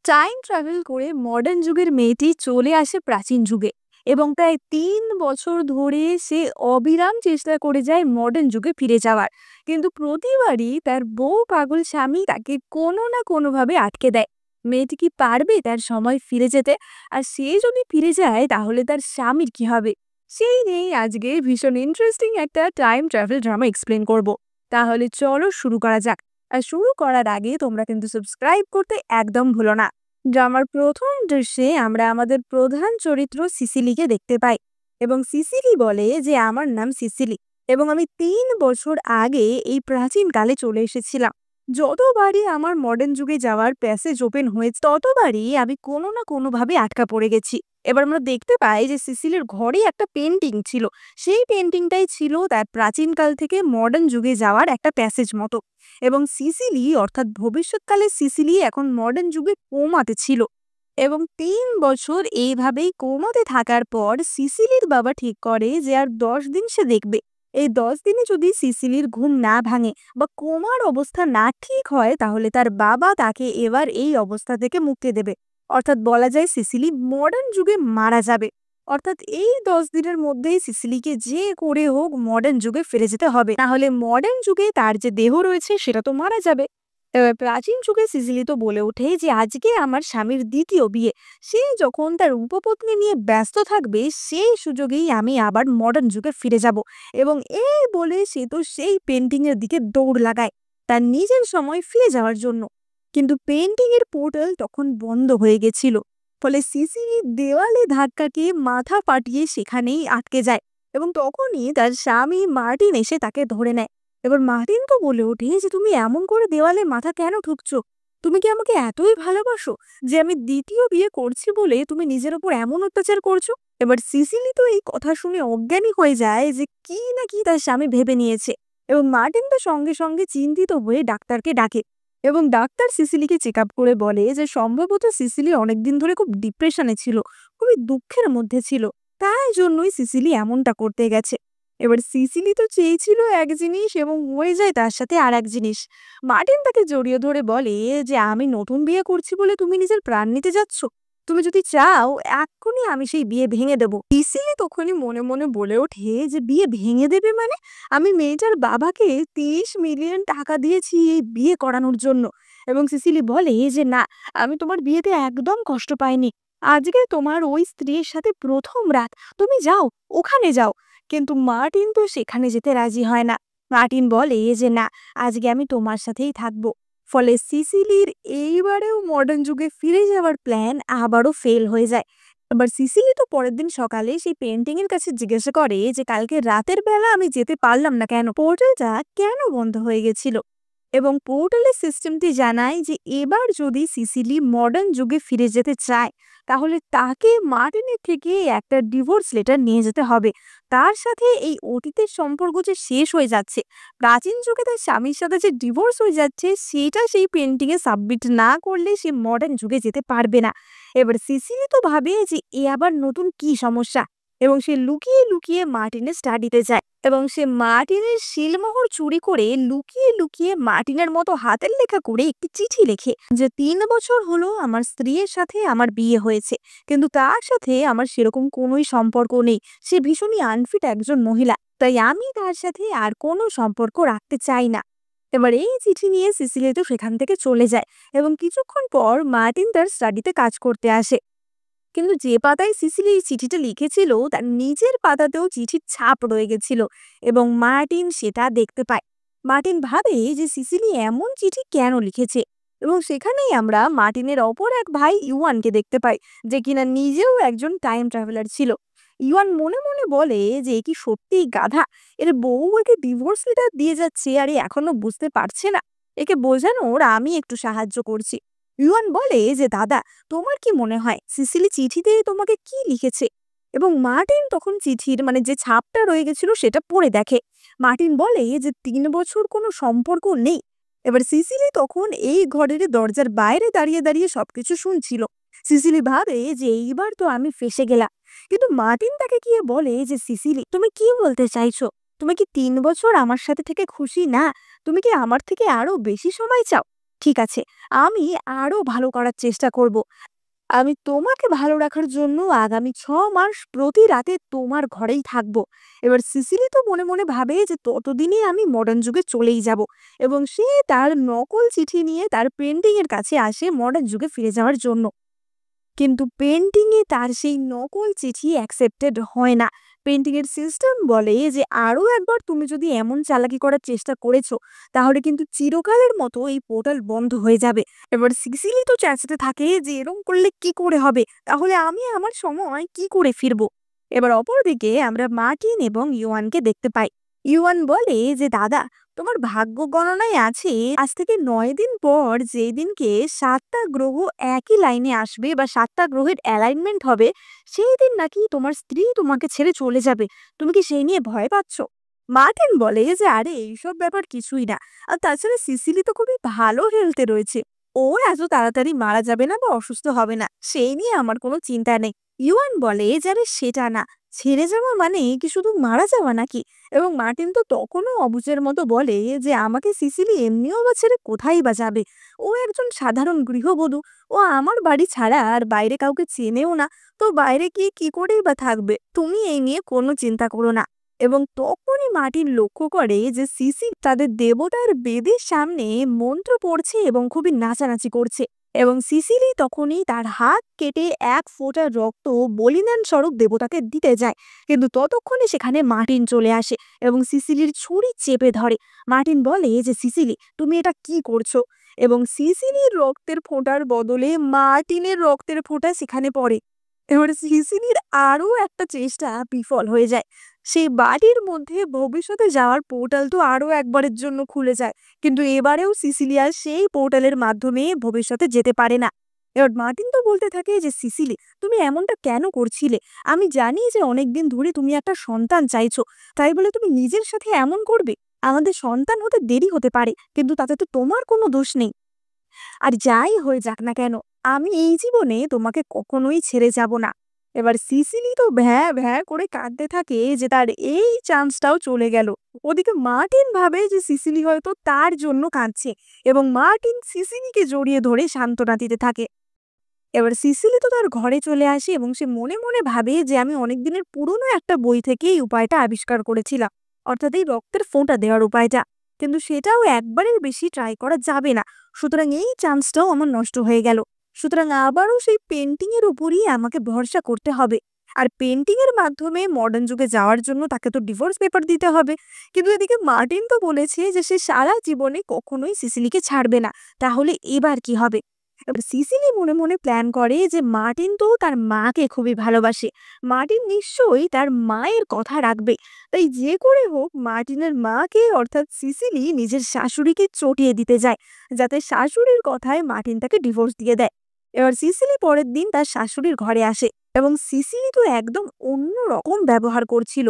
Time travel করে modern যুগের মেয়েটি চলে আসে প্রাচীন যুগে এবং প্রায় ৩ বছর ধরে সে অবিরাম চেষ্টা করে যায় মডার্ন যুগে ফিরে যাওয়ার। কিন্তু প্রতিবারই তার বউ পাগল স্বামী তাকে কোনো না কোনোভাবে আটকে দেয়। মেয়েটি কি পারবে তার সময় ফিরে যেতে? আর সে যদি ফিরে যায় তাহলে তার স্বামীর কি হবে? সেই নিয়েই আজকে ভীষণ ইন্টারেস্টিং একটা টাইম ট্রাভেল ড্রামা এক্সপ্লেন করব। তাহলে চলো শুরু করা যাক। আর শুরু করার আগে তোমরা কিন্তু সাবস্ক্রাইব করতে একদম ভুলো না। ড্রামার প্রথম দৃশ্যে আমরা আমাদের প্রধান চরিত্র সিসিলিকে দেখতে পাই এবং সিসিলি বলে যে আমার নাম সিসিলি এবং আমি ৩ বছর আগে এই প্রাচীন কালে চলে এসেছিলাম। যতবারই আমার মডার্ন যুগে যাওয়ার প্যাসেজ ওপেন হয়েছে ততবারই আমি কোনো না কোনোভাবে আটকা পড়ে গেছি। এবার আমরা দেখতে পাই যে সিসিলির ঘরে একটা পেন্টিং ছিল। সেই পেন্টিংটাই ছিল তার প্রাচীনকাল থেকে মডার্ন যুগে যাওয়ার একটা প্যাসেজ মতো। এবং সিসিলি অর্থাৎ ভবিষ্যৎকালে সিসিলি এখন মডার্ন যুগে কোমাতে ছিল এবং ৩ বছর এইভাবেই কোমাতে থাকার পর সিসিলির বাবা ঠিক করে যে আর ১০ দিন সে দেখবে। এই ১০ দিনে যদি সিসিলির ঘুম না ভাঙে বা কোমার অবস্থা না ঠিক হয় তাহলে তার বাবা তাকে এবার এই অবস্থা থেকে মুক্তি দেবে। অর্থাৎ বলা যায় সিসিলি মডার্ন যুগে মারা যাবে। অর্থাৎ এই ১০ দিনের মধ্যেই সিসিলিকে যে করে হোক মডার্ন যুগে ফিরে যেতে হবে, নাহলে মডার্ন যুগে তার যে দেহ রয়েছে সেটা তো মারা যাবে। এবার প্রাচীন যুগে সিসিলি তো বলে ওঠে যে আজকে আমার স্বামীর দ্বিতীয় বিয়ে, সে যখন তার উপপত্নী নিয়ে ব্যস্ত থাকবে সেই সুযোগেই আমি আবার মডার্ন যুগে ফিরে যাব। এবং এই বলে সে তো সেই পেন্টিং এর দিকে দৌড় লাগায় তার নিজের সময় ফিরে যাওয়ার জন্য। কিন্তু পেন্টিং এর পোর্টাল তখন বন্ধ হয়ে গেছিল, ফলে সিসিলি দেওয়ালে ধাক্কা খেয়ে মাথা ফাটিয়ে সেখানেই আটকে যায় এবং তখনই তার স্বামী মার্টিন এসে তাকে ধরে নেয়। এবার মার্টিন তো বলে ওঠে যে তুমি এমন করে দেওয়ালে মাথা কেন ঠুকছো? তুমি কি আমাকে এতই ভালোবাসো যে আমি দ্বিতীয় বিয়ে করছি বলে তুমি নিজের ওপর এমন অত্যাচার করছো? এবার সিসিলি তো এই কথা শুনে অজ্ঞানী হয়ে যায় যে কি না কি তার স্বামী ভেবে নিয়েছে এবং মার্টিন তো সঙ্গে সঙ্গে চিন্তিত হয়ে ডাক্তারকে ডাকে এবং ডাক্তার সিসিলিকে চেক আপ করে বলে যে সম্ভবত সিসিলি অনেকদিন ধরে খুব ডিপ্রেশনে ছিল, খুবই দুঃখের মধ্যে ছিল, তাই জন্যই সিসিলি এমনটা করতে গেছে। এবার সিসিলি তো চেয়েছিল এক জিনিস এবং হয়ে যায় তার সাথে আর এক জিনিস। মার্টিন তাকে জড়িয়ে ধরে বলে যে আমি নতুন বিয়ে করছি বলে তুমি নিজের প্রাণ নিতে যাচ্ছ? তুমি যদি চাও এক্ষুনি আমি সেই বিয়ে ভেঙে দেবো। সিসিলি তখনই মনে মনে বলে ওঠে যে বিয়ে ভেঙে দেবে মানে? আমি মেয়েটার বাবাকে ৩০ মিলিয়ন টাকা দিয়েছি এই বিয়ে করানোর জন্য। এবং সিসিলি বলে যে না, আমি তোমার বিয়েতে একদম কষ্ট পাইনি। আজকে তোমার ওই স্ত্রীর সাথে প্রথম রাত, তুমি যাও, ওখানে যাও। কিন্তু মার্টিন তো সেখানে যেতে রাজি হয় না। মার্টিন বলে যে না, আজকে আমি তোমার সাথেই থাকবো। ফলে সিসিলির এইবারেও মডার্ন যুগে ফিরে যাওয়ার প্ল্যান আবারও ফেল হয়ে যায়। এবার সিসিলি তো পরের দিন সকালে সেই পেন্টিং এর কাছে জিজ্ঞাসা করে যে কালকে রাতের বেলা আমি যেতে পারলাম না কেন, পোর্টালটা কেন বন্ধ হয়ে গেছিল। এবং পোর্টালের সিস্টেমটি জানায় যে এবার যদি সিসিলি মডার্ন যুগে ফিরে যেতে চায় তাহলে তাকে মার্টিনের থেকে একটা ডিভোর্স লেটার নিয়ে যেতে হবে। তার সাথে এই অতীতের সম্পর্ক যে শেষ হয়ে যাচ্ছে, প্রাচীন যুগে তার স্বামীর সাথে যে ডিভোর্স হয়ে যাচ্ছে সেটা সেই পেন্টিং এ সাবমিট না করলে সে মডার্ন যুগে যেতে পারবে না। এবার সিসিলি তো ভাবে যে এ আবার নতুন কি সমস্যা এবং সে লুকিয়ে লুকিয়ে মার্টিনের স্টাডিতে যায় এবং সে মার্টিনের শিলমোহর চুরি করে লুকিয়ে লুকিয়ে মার্টিনের মতো হাতের লেখা করে একটি চিঠি লেখে যে ৩ বছর হলো আমার স্ত্রীর সাথে আমার বিয়ে হয়েছে, কিন্তু তার সাথে আমার সেরকম কোনোই সম্পর্ক নেই। সে ভীষণই আনফিট একজন মহিলা, তাই আমি তার সাথে আর কোনো সম্পর্ক রাখতে চাই না। এবার এই চিঠি নিয়ে সিসিলি তো সেখান থেকে চলে যায় এবং কিছুক্ষণ পর মার্টিন তার স্টাডিতে কাজ করতে আসে। কিন্তু যে পাতায় সিসিলি এই চিঠিটা লিখেছিল তার নিজের পাতাতেও চিঠির ছাপ রয়ে গেছিল এবং মার্টিন সেটা দেখতে পায়। মার্টিন ভাবে যে সিসিলি এমন চিঠি কেন লিখেছে এবং সেখানেই আমরা মার্টিনের অপর এক ভাই ইউয়ানকে দেখতে পাই, যে কিনা নিজেও একজন টাইম ট্রাভেলার ছিল। ইউয়ান মনে মনে বলে যে এ কি সত্যিই গাধা, এর বউ একে ডিভোর্স লেটার দিয়ে যাচ্ছে আর এ এখনো বুঝতে পারছে না। একে বোঝানোর আমি একটু সাহায্য করছি। ইউয়ান বলে যে দাদা, তোমার কি মনে হয় সিসিলি চিঠিতে তোমাকে কি লিখেছে? এবং মার্টিন তখন চিঠির যে ছাপটা রয়ে গেছিল সেটা পড়ে দেখে। মার্টিন বলে যে ৩ বছর কোনো সম্পর্ক নেই। এবার সিসিলি তখন এই ঘরের দরজার বাইরে দাঁড়িয়ে দাঁড়িয়ে সবকিছু শুনছিল। সিসিলি ভাবে যে এইবার তো আমি ফেসে গেলাম। কিন্তু মার্টিন তাকে গিয়ে বলে যে সিসিলি, তুমি কি বলতে চাইছো? তুমি কি ৩ বছর আমার সাথে থেকে খুশি না? তুমি কি আমার থেকে আরো বেশি সময় চাও? ঠিক আছে, আমি আরো ভালো করার চেষ্টা করব। আমি তোমাকে ভালো রাখার জন্য আগামী 6 মাস প্রতি রাতে তোমার ঘরেই থাকবো। এবার সিসিলি তো মনে মনে ভাবে যে ততদিনে আমি মডার্ন যুগে চলেই যাব, এবং সে তার নকল চিঠি নিয়ে তার পেন্টিং এর কাছে আসে মডার্ন যুগে ফিরে যাওয়ার জন্য। কিন্তু পেন্টিং এ তার সেই নকল চিঠি অ্যাকসেপ্টেড হয় না। পেন্টিং এর সিস্টেম বলে যে আরো একবার তুমি যদি এমন চালাকি করার চেষ্টা করেছো, তাহলে কিন্তু চিরকালের মতো এই পোর্টাল বন্ধ হয়ে যাবে। এবার সিসিলি তো চেঁচাতে থাকে যে এরম করলে কি করে হবে, তাহলে আমি আমার সময় কি করে ফিরবো। এবার অপরদিকে আমরা মার্টিন এবং ইওয়ানকে দেখতে পাই। ইওয়ান বলে যে দাদা, তোমার ভাগ্য গণনায় আছে আজ থেকে 9 দিন পর যেই দিনকে 7টা গ্রহ একই লাইনে আসবে বা 7টা গ্রহের অ্যালাইনমেন্ট হবে, সেই দিন নাকি তোমার স্ত্রী তোমাকে ছেড়ে চলে যাবে। তুমি কি সেই নিয়ে ভয় পাচ্ছ? মার্টিন বলে যে আরে এইসব ব্যাপার কিছুই না। আর তাছাড়া সিসিলি তো খুবই ভালো হেলথে রয়েছে, ও এত তাড়াতাড়ি মারা যাবে না বা অসুস্থ হবে না, সেই নিয়ে আমার কোনো চিন্তা নেই। ইউয়ান বলে যে আরে সেটা না, ছেড়ে যাওয়া মানে কি শুধু মারা যাওয়া নাকি? এবং মার্টিন তো তখনও অবুঝের মতো বলে যে আমাকে সিসিলি এমনিও বা ছেড়ে কোথায় বা যাবে, ও একজন সাধারণ গৃহবধূ, ও আমার বাড়ি ছাড়া আর বাইরে কাউকে চেনেও না, তো বাইরে গিয়ে কি করেই বা থাকবে, তুমি এই নিয়ে কোনো চিন্তা করো না। এবং তখনই মার্টিন লক্ষ্য করে যে সিসি তাদের দেবতার বেদির সামনে মন্ত্র পড়ছে এবং খুবই নাচানাচি করছে, এবং সিসিলি তখনই তার হাত কেটে 1 ফোঁটা রক্ত বলিদান স্বরূপ দেবতাকে দিতে যায়। কিন্তু ততক্ষণে সেখানে মার্টিন চলে আসে এবং সিসিলির ছুরি চেপে ধরে। মার্টিন বলে যে সিসিলি, তুমি এটা কি করছো? এবং সিসিলির রক্তের ফোঁটার বদলে মার্টিনের রক্তের ফোঁটা সেখানে পড়ে। এবার সিসিলির আরো একটা চেষ্টা বিফল হয়ে যায়। সেই বাড়ির মধ্যে ভবিষ্যতে যাওয়ার পোর্টাল তো আরো একবারের জন্য খুলে যায়, কিন্তু এবারেও সিসিলিয়া সেই পোর্টালের মাধ্যমে ভবিষ্যতে যেতে পারে না। এবার মার্টিন তো বলতে থাকে যে সিসিলি, তুমি এমনটা কেন করছিলে? আমি জানি যে অনেকদিন ধরে তুমি একটা সন্তান চাইছো, তাই বলে তুমি নিজের সাথে এমন করবে? আমাদের সন্তান হতে দেরি হতে পারে, কিন্তু তাতে তো তোমার কোনো দোষ নেই। আর যাই হয়ে যাক না কেন, আমি এই জীবনে তোমাকে কখনোই ছেড়ে যাব না। এবার সিসিলি তো ভ্যাঁ ভ্যাঁ করে কাঁদতে থাকে যে তার এই চান্সটাও চলে গেল। ওদিকে মার্টিন ভাবে যে সিসিলি হয়তো তার জন্য কাঁদছে, এবং মার্টিন সিসিলিকে জড়িয়ে ধরে সান্ত্বনা দিতে থাকে। এবার সিসিলি তো তার ঘরে চলে আসে এবং সে মনে মনে ভাবে যে আমি অনেক দিনের পুরনো একটা বই থেকে এই উপায়টা আবিষ্কার করেছিলাম, অর্থাৎ এই রক্তের ফোঁটা দেওয়ার উপায়টা। কিন্তু সেটাও একবারের বেশি ট্রাই করা যাবে না, সুতরাং এই চান্সটাও আমার নষ্ট হয়ে গেল। সুতরাং আবারও সেই পেন্টিং এর উপরই আমাকে ভরসা করতে হবে। আর পেন্টিং এর মাধ্যমে মডার্ন যুগে যাওয়ার জন্য তাকে তো ডিভোর্স পেপার দিতে হবে। কিন্তু এদিকে মার্টিন তো বলেছে যে সে সারা জীবনে কখনোই সিসিলিকে ছাড়বে না, তাহলে এবার কি হবে? এবার সিসিলি মনে মনে প্ল্যান করে যে মার্টিন তো তার মাকে খুবই ভালোবাসে, মার্টিন নিশ্চয়ই তার মায়ের কথা রাখবে। তাই যে করে হোক মার্টিনের মাকে অর্থাৎ সিসিলি নিজের শাশুড়িকে চটিয়ে দিতে যায়, যাতে শাশুড়ির কথায় মার্টিন তাকে ডিভোর্স দিয়ে দেয়। এবার সিসিলি পরের দিন তার শাশুড়ির ঘরে আসে, এবং সিসিলি তো একদম অন্য রকম ব্যবহার করছিল,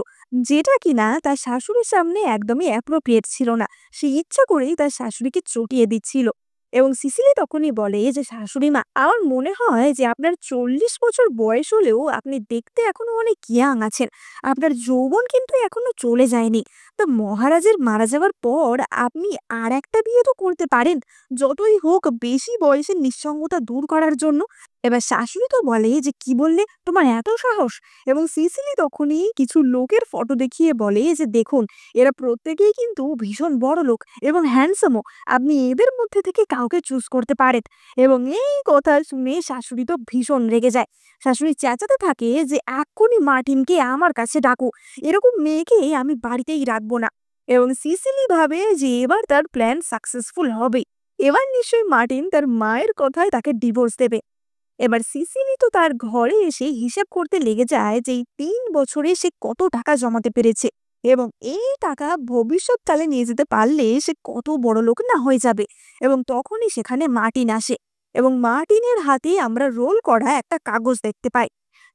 যেটা কিনা তার শাশুড়ির সামনে একদমই অ্যাপ্রোপ্রিয়েট ছিল না। সে ইচ্ছা করেই তার শাশুড়িকে চটিয়ে দিচ্ছিল। এবং সিসিলি তখনই বলে যে শাশুড়ি মা, আমার মনে হয় যে আপনার 40 বছর বয়স হলেও আপনি দেখতে এখনো অনেক ইয়াং আছেন, আপনার যৌবন কিন্তু এখনো চলে যায়নি। তা মহারাজের মারা যাওয়ার পর আপনি আর একটা বিয়ে তো করতে পারেন, যতই হোক বেশি বয়সের নিঃসঙ্গতা দূর করার জন্য। এবার শাশুড়ি তো বলে যে কি বললে, তোমার এত সাহস? এবং সিসিলি তখনই কিছু লোকের ফটো দেখিয়ে বলে যে দেখুন, এরা প্রত্যেকেই কিন্তু ভীষণ বড় লোক এবং হ্যান্ডসামও, আপনি এদের মধ্যে থেকে কাউকে চুজ করতে পারেন। এবং এই কথা শুনে শাশুড়ি তো ভীষণ রেগে যায়। শাশুড়ি চেঁচাতে থাকে যে এক্ষুনি মার্টিনকে আমার কাছে ডাকো, এরকম মেয়েকে আমি বাড়িতেই রাখবো না। এবং সিসিলি ভাবে যে এবার তার প্ল্যান সাকসেসফুল হবে, এবার নিশ্চয়ই মার্টিন তার মায়ের কথায় তাকে ডিভোর্স দেবে। এবার সিসিলি তো তার ঘরে এসে হিসেব করতে লেগে যায় যে এই 3 বছরে সে কত টাকা জমাতে পেরেছে, এবং এই টাকা ভবিষ্যৎকালে নিয়ে যেতে পারলে সে কত বড় লোক না হয়ে যাবে। এবং তখনই সেখানে মার্টিন আসে, এবং মার্টিনের হাতে আমরা রোল করা একটা কাগজ দেখতে পাই।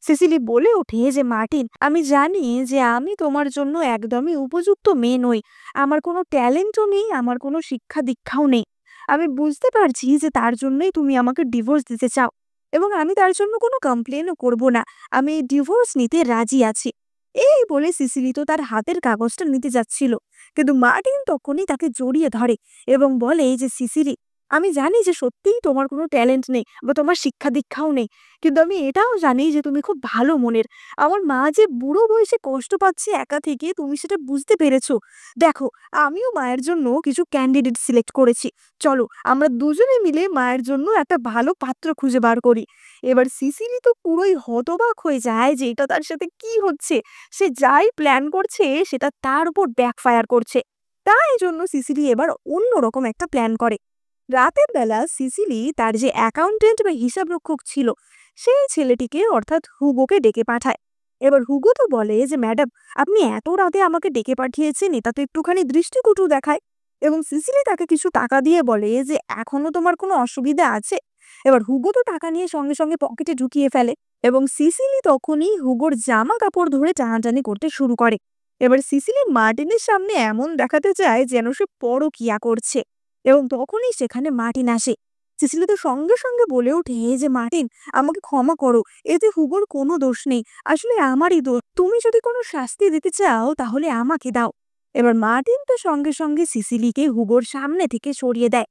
সিসিলি বলে ওঠে যে মার্টিন, আমি জানি যে আমি তোমার জন্য একদমই উপযুক্ত মেয়ে নই, আমার কোনো ট্যালেন্টও নেই, আমার কোনো শিক্ষা দীক্ষাও নেই। আমি বুঝতে পারছি যে তার জন্যই তুমি আমাকে ডিভোর্স দিতে চাও, এবং আমি তার জন্য কোনো কমপ্লেনও করব না, আমি ডিভোর্স নিতে রাজি আছি। এই বলে সিসিলি তো তার হাতের কাগজটা নিতে যাচ্ছিল, কিন্তু মার্টিন তখনই তাকে জড়িয়ে ধরে এবং বলে যে সিসিলি, আমি জানি যে সত্যিই তোমার কোনো ট্যালেন্ট নেই বা তোমার শিক্ষা-দীক্ষাও নেই। কিন্তু আমি এটাও জানি যে তুমি খুব ভালো মনের। আমার মা যে বুড়ো বয়সে কষ্ট পাচ্ছে একা থেকে তুমি সেটা বুঝতে পেরেছো। দেখো, আমিও মায়ের জন্য কিছু ক্যান্ডিডেট সিলেক্ট করেছি। চলো আমরা দুজনে মিলে মায়ের জন্য একটা ভালো পাত্র খুঁজে বার করি। এবার সিসিলি তো পুরোই হতবাক হয়ে যায় যে এটা তার সাথে কি হচ্ছে? সে যাই প্ল্যান করছে সেটা তার উপর ব্যাকফায়ার করছে। তাই জন্য সিসিলি এবার অন্যরকম একটা প্ল্যান করে। রাতের বেলা সিসিলি তার যে অ্যাকাউন্টেন্ট বা হিসাবরক্ষক ছিল সেই ছেলেটিকে অর্থাৎ হুগোকে ডেকে পাঠায়। এবার হুগো তো বলে যে ম্যাডাম, আপনি এত রাতে আমাকে ডেকে পাঠিয়েছেন, এটা তো একটুখানি দৃষ্টিকটু দেখায়। এবং সিসিলি তাকে কিছু টাকা দিয়ে বলে যে এখনো তোমার কোনো অসুবিধা আছে? এবার হুগো তো টাকা নিয়ে সঙ্গে সঙ্গে পকেটে ঢুকিয়ে ফেলে এবং সিসিলি তখনই হুগোর জামা কাপড় ধরে টানাটানি করতে শুরু করে। এবার সিসিলি মার্টিনের সামনে এমন দেখাতে চায় যেন সে পরকিয়া করছে এবং তখনই সেখানে মার্টিন আসে। সিসিলি তো সঙ্গে সঙ্গে বলে ওঠে যে মার্টিন, আমাকে ক্ষমা করো, এতে হুগোর কোনো দোষ নেই, আসলে আমারই দোষ। তুমি যদি কোনো শাস্তি দিতে চাও তাহলে আমাকে দাও। এবার মার্টিন তো সঙ্গে সঙ্গে সিসিলিকে হুগোর সামনে থেকে সরিয়ে দেয়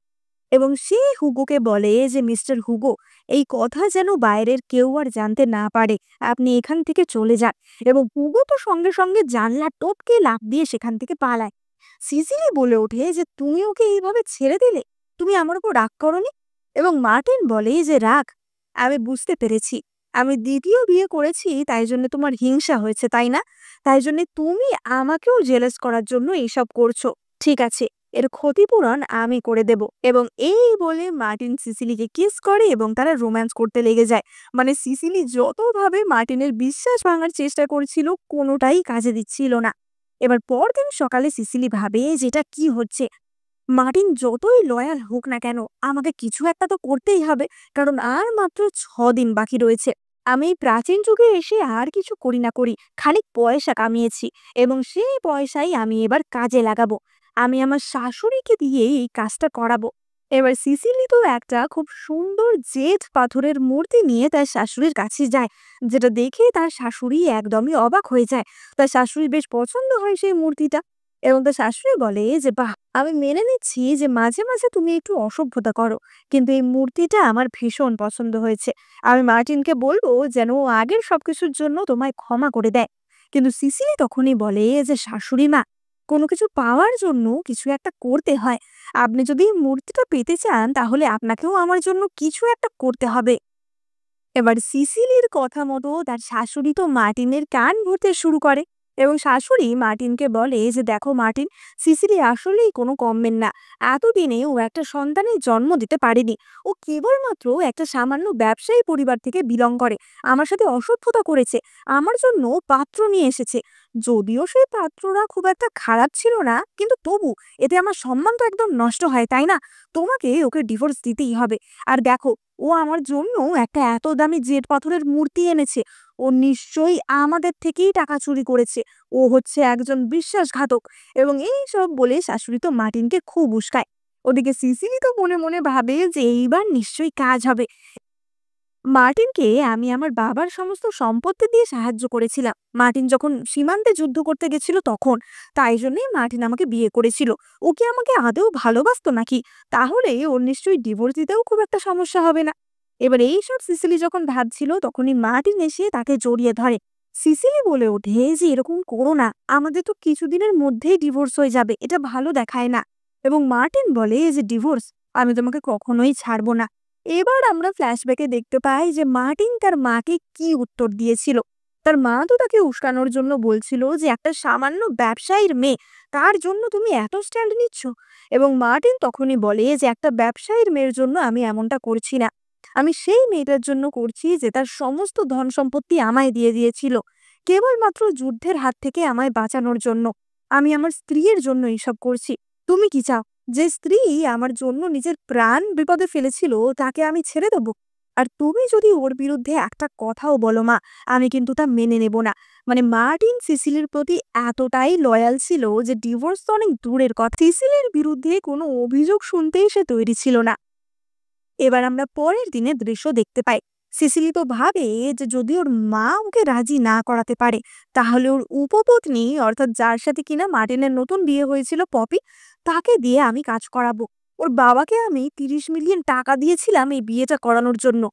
এবং সে হুগোকে বলে যে মিস্টার হুগো, এই কথা যেন বাইরের কেউ আর জানতে না পারে, আপনি এখান থেকে চলে যান। এবং হুগো তো সঙ্গে সঙ্গে জানলা টপকে লাফ দিয়ে সেখান থেকে পালায়। সিসিলি বলে ওঠে যে তুমি ওকে এইভাবে ছেড়ে দিলে, তুমি আমার উপর রাগ করনি? এবং মার্টিন বলে যে রাগ, আমি বুঝতে পেরেছি, আমি দ্বিতীয় বিয়ে করেছি তাই জন্য তোমার হিংসা হয়েছে তাই না? তাই জন্য তুমি আমাকেও জেলাস করার জন্য এইসব করছো। ঠিক আছে, এর ক্ষতিপূরণ আমি করে দেব। এবং এই বলে মার্টিন সিসিলিকে কিস করে এবং তারা রোম্যান্স করতে লেগে যায়। মানে সিসিলি যতভাবে মার্টিনের বিশ্বাস ভাঙার চেষ্টা করছিল কোনোটাই কাজে দিচ্ছিল না। এবার পরদিন সকালে সিসিলি ভাবে যেটা কি হচ্ছে। মার্টিন যতই লয়াল হোক না কেন, আমাকে কিছু একটা তো করতেই হবে, কারণ আর মাত্র 6 দিন বাকি রয়েছে। আমি এই প্রাচীন যুগে এসে আর কিছু করি না করি, খানিক পয়সা কামিয়েছি এবং সেই পয়সাই আমি এবার কাজে লাগাবো। আমি আমার শাশুড়িকে দিয়ে এই কাজটা করাবো। এবার সিসিলি তো একটা খুব সুন্দর জেদ পাথরের মূর্তি নিয়ে তার শাশুড়ির কাছে যায়, যেটা দেখে তার শাশুড়ি একদমই অবাক হয়ে যায়। তার শাশুড়ির বেশ পছন্দ হয় সেই মূর্তিটা এবং তার শাশুড়ি বলে যে বাহ, আমি মেনে নিচ্ছি যে মাঝে মাঝে তুমি একটু অসভ্যতা করো, কিন্তু এই মূর্তিটা আমার ভীষণ পছন্দ হয়েছে। আমি মার্টিনকে বলবো যেন ও আগের সবকিছুর জন্য তোমায় ক্ষমা করে দেয়। কিন্তু সিসিলি তখনই বলে যে শাশুড়ি মা, কোনো কিছু পাওয়ার জন্য কিছু একটা করতে হয়। আপনি যদি এই মূর্তিটা পেতে চান তাহলে আপনাকেও আমার জন্য কিছু একটা করতে হবে। এবার সিসিলির কথা মতো তার শাশুড়ি তো মার্টিনের কান ভরতে শুরু করে এবং শাশুড়ি মার্টিনকে বলে যে দেখো মার্টিন, সিসিলি আসলেই কোনো কমবেন না। এতদিনে ও একটা সন্তানের জন্ম দিতে পারেনি। ও কেবলমাত্র একটা সামান্য ব্যবসায়ী পরিবার থেকে বিলং করে, আমার সাথে অসভ্যতা করেছে, আমার জন্য পাত্র নিয়ে এসেছে। যদিও সেই পাত্ররা খুব একটা খারাপ ছিল না, কিন্তু তবু এতে আমার সম্মান তো একদম নষ্ট হয় তাই না? তোমাকে ওকে ডিভোর্স দিতেই হবে। আর দেখো, ও আমার জন্য একটা এত দামি জেড পাথরের মূর্তি এনেছে। ও নিশ্চয়ই আমাদের থেকেই টাকা চুরি করেছে। ও হচ্ছে একজন বিশ্বাসঘাতক। এবং এই সব বলে শাশুড়ি তো মার্টিনকে খুব উস্কায়। ওদিকে সিসিলি তো মনে মনে ভাবে যে এইবার নিশ্চয়ই কাজ হবে। মার্টিনকে আমি আমার বাবার সমস্ত সম্পত্তি দিয়ে সাহায্য করেছিলাম মার্টিন যখন সীমান্তে যুদ্ধ করতে গেছিল তখন। তাই জন্যই মার্টিন আমাকে বিয়ে করেছিল। ও কি আমাকে আদৌ ভালোবাসতো নাকি? তাহলে ওর নিশ্চয়ই ডিভোর্স দিতেও খুব একটা সমস্যা হবে না। এবার এইসব সিসিলি যখন ভাবছিল তখনই মার্টিন এসে তাকে জড়িয়ে ধরে। সিসিলি বলে ওঠে যে এরকম করো না, আমাদের তো কিছুদিনের মধ্যেই ডিভোর্স হয়ে যাবে, এটা ভালো দেখায় না। এবং মার্টিন বলে যে ডিভোর্স, আমি তোমাকে কখনোই ছাড়বো না। এবার আমরা ফ্ল্যাশব্যাকে দেখতে পাই যে মার্টিন তার মাকে কি উত্তর দিয়েছিল। তার মা তো তাকে উস্কানোর জন্য বলছিল যে একটা সামান্য ব্যবসায়ীর মেয়ে, তার জন্য তুমি এত স্ট্যান্ড নিচ্ছ। এবং মার্টিন তখনই বলে যে একটা ব্যবসায়ীর মেয়ের জন্য আমি এমনটা করছি না, আমি সেই মেয়েটার জন্য করছি যে তার সমস্ত ধন সম্পত্তি আমায় দিয়ে দিয়েছিল কেবলমাত্র যুদ্ধের হাত থেকে আমায় বাঁচানোর জন্য। আমি আমার স্ত্রীর জন্য এইসব করছি। তুমি কি চাও যে স্ত্রী আমার জন্য নিজের প্রাণ বিপদে ফেলেছিল তাকে আমি ছেড়ে দেব? আর তুমি যদি ওর বিরুদ্ধে একটা কথাও বলো মা, আমি কিন্তু তা মেনে নেব না। মানে মার্টিন সিসিলির প্রতি এতটাই লয়াল ছিল যে ডিভোর্স তো অনেক দূরের কথা, সিসিলির বিরুদ্ধে কোনো অভিযোগ শুনতেই সে তৈরি ছিল না। এবার আমরা পরের দিনের দৃশ্য দেখতে পাই। সিসিলি তো ভাবে যে যদি ওর মা ওকে রাজি না করাতে পারে তাহলে ওর উপপত্নী অর্থাৎ যার সাথে কিনা মার্টিনের নতুন বিয়ে হয়েছিল পপি, তাকে দিয়ে আমি কাজ করাবো। ওর বাবাকে আমি 30 মিলিয়ন টাকা দিয়েছিলাম এই বিয়েটা করানোর জন্য।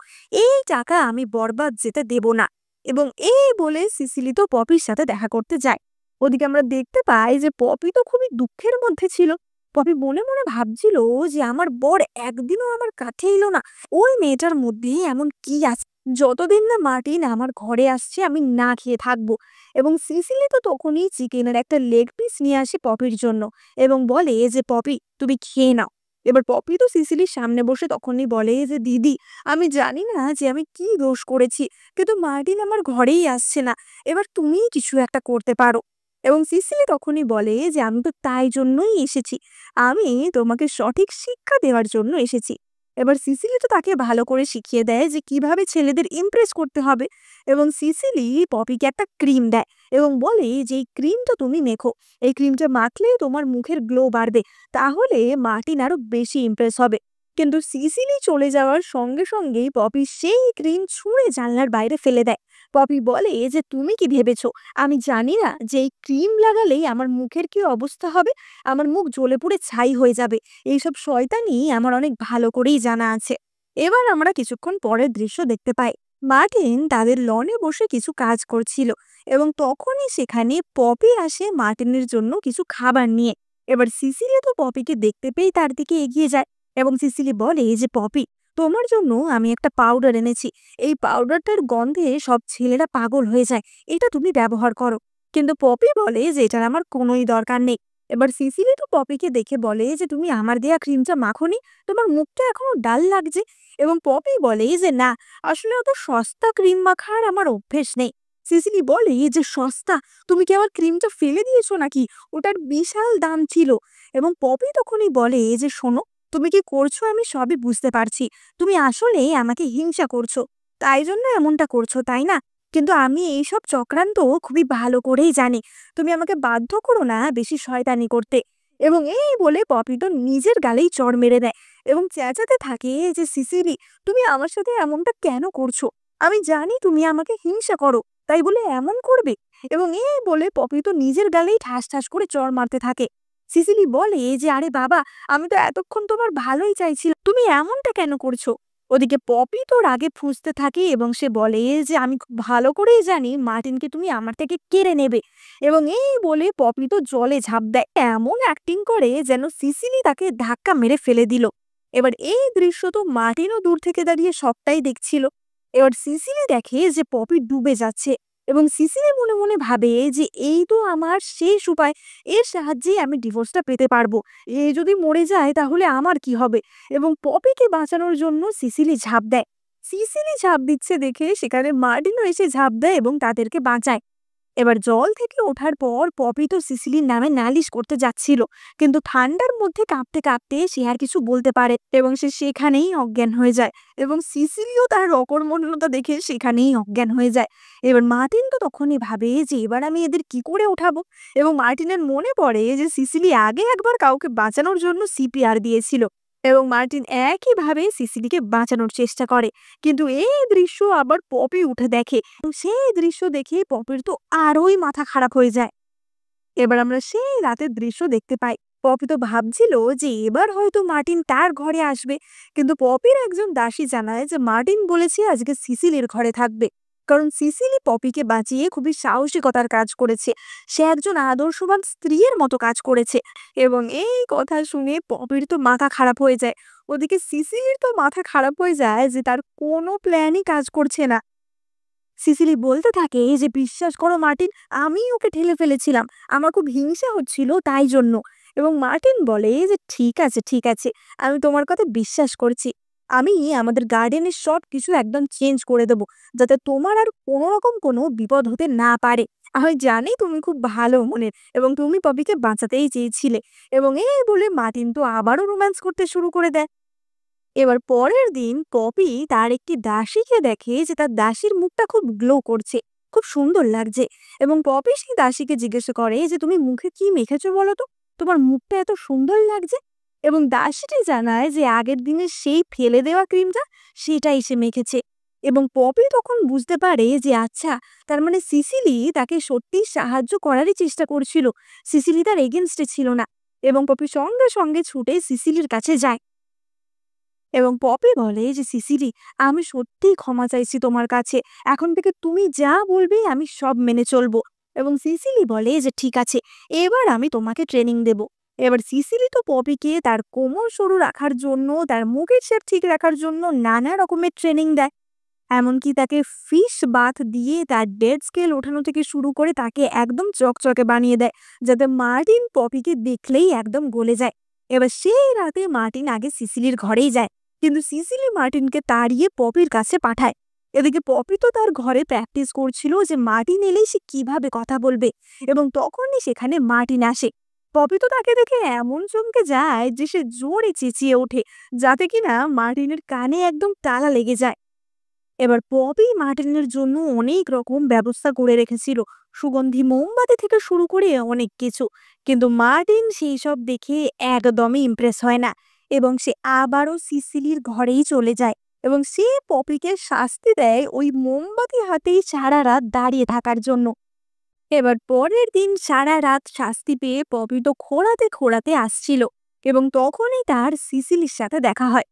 এই টাকা আমি বরবাদ যেতে দেব না। এবং এই বলে সিসিলি তো পপির সাথে দেখা করতে যায়। ওদিকে আমরা দেখতে পাই যে পপি তো খুবই দুঃখের মধ্যে ছিল। পপি মনে মনে ভাবছিল যে আমার বর একদিনও আমার কাছে এলো না। ওই মেয়েটার মধ্যে এমন কি আছে, যতদিন না মার্টিন আমার ঘরে আসছে আমি না খেয়ে থাকবো। এবং সিসিলি তো তখনই চিকেনের একটা লেগ পিস নিয়ে আসে পপির জন্য এবং বলে যে পপি তুমি খেয়ে নাও। এবার পপি তো সিসিলির সামনে বসে তখনই বলে যে দিদি, আমি জানি না যে আমি কি দোষ করেছি, কিন্তু মার্টিন আমার ঘরেই আসছে না। এবার তুমিই কিছু একটা করতে পারো। এবং সিসিলি তখনই বলে যে আমি তো তাই জন্যই এসেছি, আমি তোমাকে সঠিক শিক্ষা দেওয়ার জন্য এসেছি। এবার সিসিলি তো তাকে ভালো করে শিখিয়ে দেয় যে কিভাবে ছেলেদের ইমপ্রেস করতে হবে। এবং সিসিলি পপিকে একটা ক্রিম দেয় এবং বলে যে এই ক্রিমটা তুমি মেখো, এই ক্রিমটা মাখলে তোমার মুখের গ্লো বাড়বে, তাহলে মার্টিন আরো বেশি ইমপ্রেস হবে। কিন্তু সিসিলি চলে যাওয়ার সঙ্গে সঙ্গেই পপি সেই ক্রিম ছুঁড়ে জানলার বাইরে ফেলে দেয়। পপি বলে যে তুমি কি ভেবেছো আমি জানি না যে এই ক্রিম লাগালেই আমার মুখের কি অবস্থা হবে, আমার মুখ জ্বলে পুড়ে ছাই হয়ে যাবে। এইসব শয়তানি আমার অনেক ভালো করেই জানা আছে। এবার আমরা কিছুক্ষণ পরের দৃশ্য দেখতে পাই। মার্টিন তাদের লনে বসে কিছু কাজ করছিল এবং তখনই সেখানে পপি আসে মার্টিনের জন্য কিছু খাবার নিয়ে। এবার সিসিলি তো পপিকে দেখতে পেয়ে তার দিকে এগিয়ে যায় এবং সিসিলি বলে যে পপি, তোমার জন্য আমি একটা পাউডার এনেছি, এই পাউডারটার গন্ধে সব ছেলেরা পাগল হয়ে যায়, এটা তুমি ব্যবহার করো। কিন্তু পপি বলে যে এটার আমার কোনোই দরকার নেই। এবার সিসিলি তো পপিকে দেখে বলে যে তুমি আমার দেয়া ক্রিমটা মাখোনি, তোমার মুখটা এখনো ডাল লাগছে। এবং পপি বলে যে না, আসলে অত সস্তা ক্রিম মাখার আমার অভ্যেস নেই। সিসিলি বলে যে সস্তা, তুমি কি আমার ক্রিমটা ফেলে দিয়েছো নাকি, ওটার বিশাল দাম ছিল। এবং পপি তখনই বলে যে শোনো, তুমি কি করছো আমি সবই বুঝতে পারছি, তুমি আসলে আমাকে হিংসা করছো, তাই জন্য এমনটা করছো তাই না? কিন্তু আমি এইসব চক্রান্ত খুবই ভালো করেই জানি, তুমি আমাকে বাধ্য করো না বেশি শয়তানি করতে। এবং এই বলে পপি তো নিজের গালেই চড় মেরে দেয় এবং চেঁচাতে থাকে যে সিসিলি, তুমি আমার সাথে এমনটা কেন করছো? আমি জানি তুমি আমাকে হিংসা করো, তাই বলে এমন করবে? এবং এই বলে পপি তো নিজের গালেই ঠাস ঠাস করে চড় মারতে থাকে। সিসিলি বলে যে আরে বাবা, আমি তো এতক্ষণ তোমার ভালোই চাইছিলাম, তুমি এমনটা কেন করছো? ওদিকে পপি তো রাগে ফুঁসতে থাকে এবং সে বলে যে আমি খুব ভালো করেই জানি মার্টিনকে তুমি আমার থেকে কেড়ে নেবে। এবং এই বলে পপি তো জলে ঝাঁপ দেয়, এমন অ্যাক্টিং করে যেন সিসিলি তাকে ধাক্কা মেরে ফেলে দিল। এবার এই দৃশ্য তো মার্টিনও দূর থেকে দাঁড়িয়ে সবটাই দেখছিল। এবার সিসিলি দেখে যে পপি ডুবে যাচ্ছে এবং সিসিলি মনে মনে ভাবে যে এই তো আমার শেষ উপায়, এর সাহায্যেই আমি ডিভোর্সটা পেতে পারবো। এ যদি মরে যায় তাহলে আমার কি হবে? এবং পপিকে বাঁচানোর জন্য সিসিলি ঝাঁপ দেয়। সিসিলি ঝাঁপ দিচ্ছে দেখে সেখানে মার্টিনও এসে ঝাঁপ দেয় এবং তাদেরকে বাঁচায়। এবার জল থেকে ওঠার পর পপি তো সিসিলির নামে নালিশ করতে যাচ্ছিল, কিন্তু ঠান্ডার মধ্যে কাঁপতে কাঁপতে সে আর কিছু বলতে পারে এবং সে সেখানেই অজ্ঞান হয়ে যায়। এবং সিসিলিও তার অকর্মণ্যতা দেখে সেখানেই অজ্ঞান হয়ে যায়। এবার মার্টিন তো তখনই ভাবে যে এবার আমি এদের কি করে ওঠাবো। এবং মার্টিনের মনে পড়ে যে সিসিলি আগে একবার কাউকে বাঁচানোর জন্য সিপিআর দিয়েছিল এবং মার্টিন একইভাবে সিসিলিকে বাঁচানোর চেষ্টা করে। কিন্তু এই দৃশ্য আবার পপি উঠে দেখে এবং সেই দৃশ্য দেখে পপির তো আরোই মাথা খারাপ হয়ে যায়। এবার আমরা সেই রাতের দৃশ্য দেখতে পাই। পপি তো ভাবছিল যে এবার হয়তো মার্টিন তার ঘরে আসবে, কিন্তু পপির একজন দাসী জানায় যে মার্টিন বলেছে আজকে সিসিলির ঘরে থাকবে, কারণ সিসিলি পপিকে বাঁচিয়ে খুবই সাহসিকতার কাজ করেছে, সে একজন আদর্শবান স্ত্রীর মতো কাজ করেছে। এবং এই কথা শুনে পপির তো মাথা খারাপ হয়ে যায়। ওদিকে সিসিলির তো মাথা খারাপ হয়ে যায় যে তার কোনো প্ল্যানই কাজ করছে না। সিসিলি বলতে থাকে যে বিশ্বাস করো মার্টিন, আমি ওকে ঠেলে ফেলেছিলাম, আমার খুব হিংসা হচ্ছিল তাই জন্য। এবং মার্টিন বলে যে ঠিক আছে ঠিক আছে, আমি তোমার কথা বিশ্বাস করছি, আমি আমাদের গার্ডেনের সব কিছু একদম চেঞ্জ করে দেবো, যাতে তোমার আর কোনো রকম কোনো বিপদ হতে না পারে। আমি জানি তুমি খুব ভালো মনের এবং তুমি পপিকে বাঁচাতেই চেয়েছিলে। এবং এই বলে মার্টিন তো আবারও রোম্যান্স করতে শুরু করে দেয়। এবার পরের দিন পপি তার একটি দাসীকে দেখে যে তার দাসীর মুখটা খুব গ্লো করছে, খুব সুন্দর লাগছে। এবং পপি সেই দাসীকে জিজ্ঞেস করে যে তুমি মুখে কি মেখেছো বলো তো, তোমার মুখটা এত সুন্দর লাগছে। এবং দাসীটি জানায় যে আগের দিনের সেই ফেলে দেওয়া ক্রিমটা সেটাই সে মেখেছে। এবং পপি তখন বুঝতে পারে যে আচ্ছা, তার মানে সিসিলি তাকে সত্যি সাহায্য করারই চেষ্টা করছিল, সিসিলি তার এগেনস্টে ছিল না। এবং পপি সঙ্গে সঙ্গে ছুটে সিসিলির কাছে যায় এবং পপি বলে যে, "সিসিলি, আমি সত্যিই ক্ষমা চাইছি তোমার কাছে। এখন থেকে তুমি যা বলবে আমি সব মেনে চলবো।" এবং সিসিলি বলে যে, "ঠিক আছে, এবার আমি তোমাকে ট্রেনিং দেব।" এবার সিসিলি তো পপিকে তার কোমর সরু রাখার জন্য, তার মুখের শেপ ঠিক রাখার জন্য নানা রকমের ট্রেনিং দেয়। এমনকি তাকে ফিশ বাথ দিয়ে তার ডেড স্কেল ওঠানো থেকে শুরু করে তাকে একদম চকচকে বানিয়ে দেয়, যাতে মার্টিন পপিকে দেখলেই একদম গলে যায়। এবার সেই রাতে মার্টিন আগে সিসিলির ঘরেই যায়, কিন্তু সিসিলি মার্টিনকে তাড়িয়ে পপির কাছে পাঠায়। এদিকে পপি তো তার ঘরে প্র্যাকটিস করছিল যে মার্টিন এলেই সে কিভাবে কথা বলবে, এবং তখনই সেখানে মার্টিন আসে। পপি তো তাকে দেখে এমন চমকে যায় যে সে জোরে চেঁচিয়ে ওঠে, যাতে কিনা মার্টিনের কানে একদম তালা লেগে যায়। এবার পপি মার্টিনের জন্য অনেক রকম ব্যবস্থা করে রেখেছিল, সুগন্ধি মোমবাতি থেকে শুরু করে অনেক কিছু। কিন্তু মার্টিন সেই সব দেখে একদমই ইমপ্রেস হয় না, এবং সে আবারও সিসিলির ঘরেই চলে যায় এবং সে পপিকে শাস্তি দেয় ওই মোমবাতি হাতেই সারা রাত দাঁড়িয়ে থাকার জন্য। এবার পরের দিন সারা রাত শাস্তি পেয়ে পপি তো খোঁড়াতে খোঁড়াতে আসছিল, এবং তখনই তার সিসিলির সাথে দেখা হয়।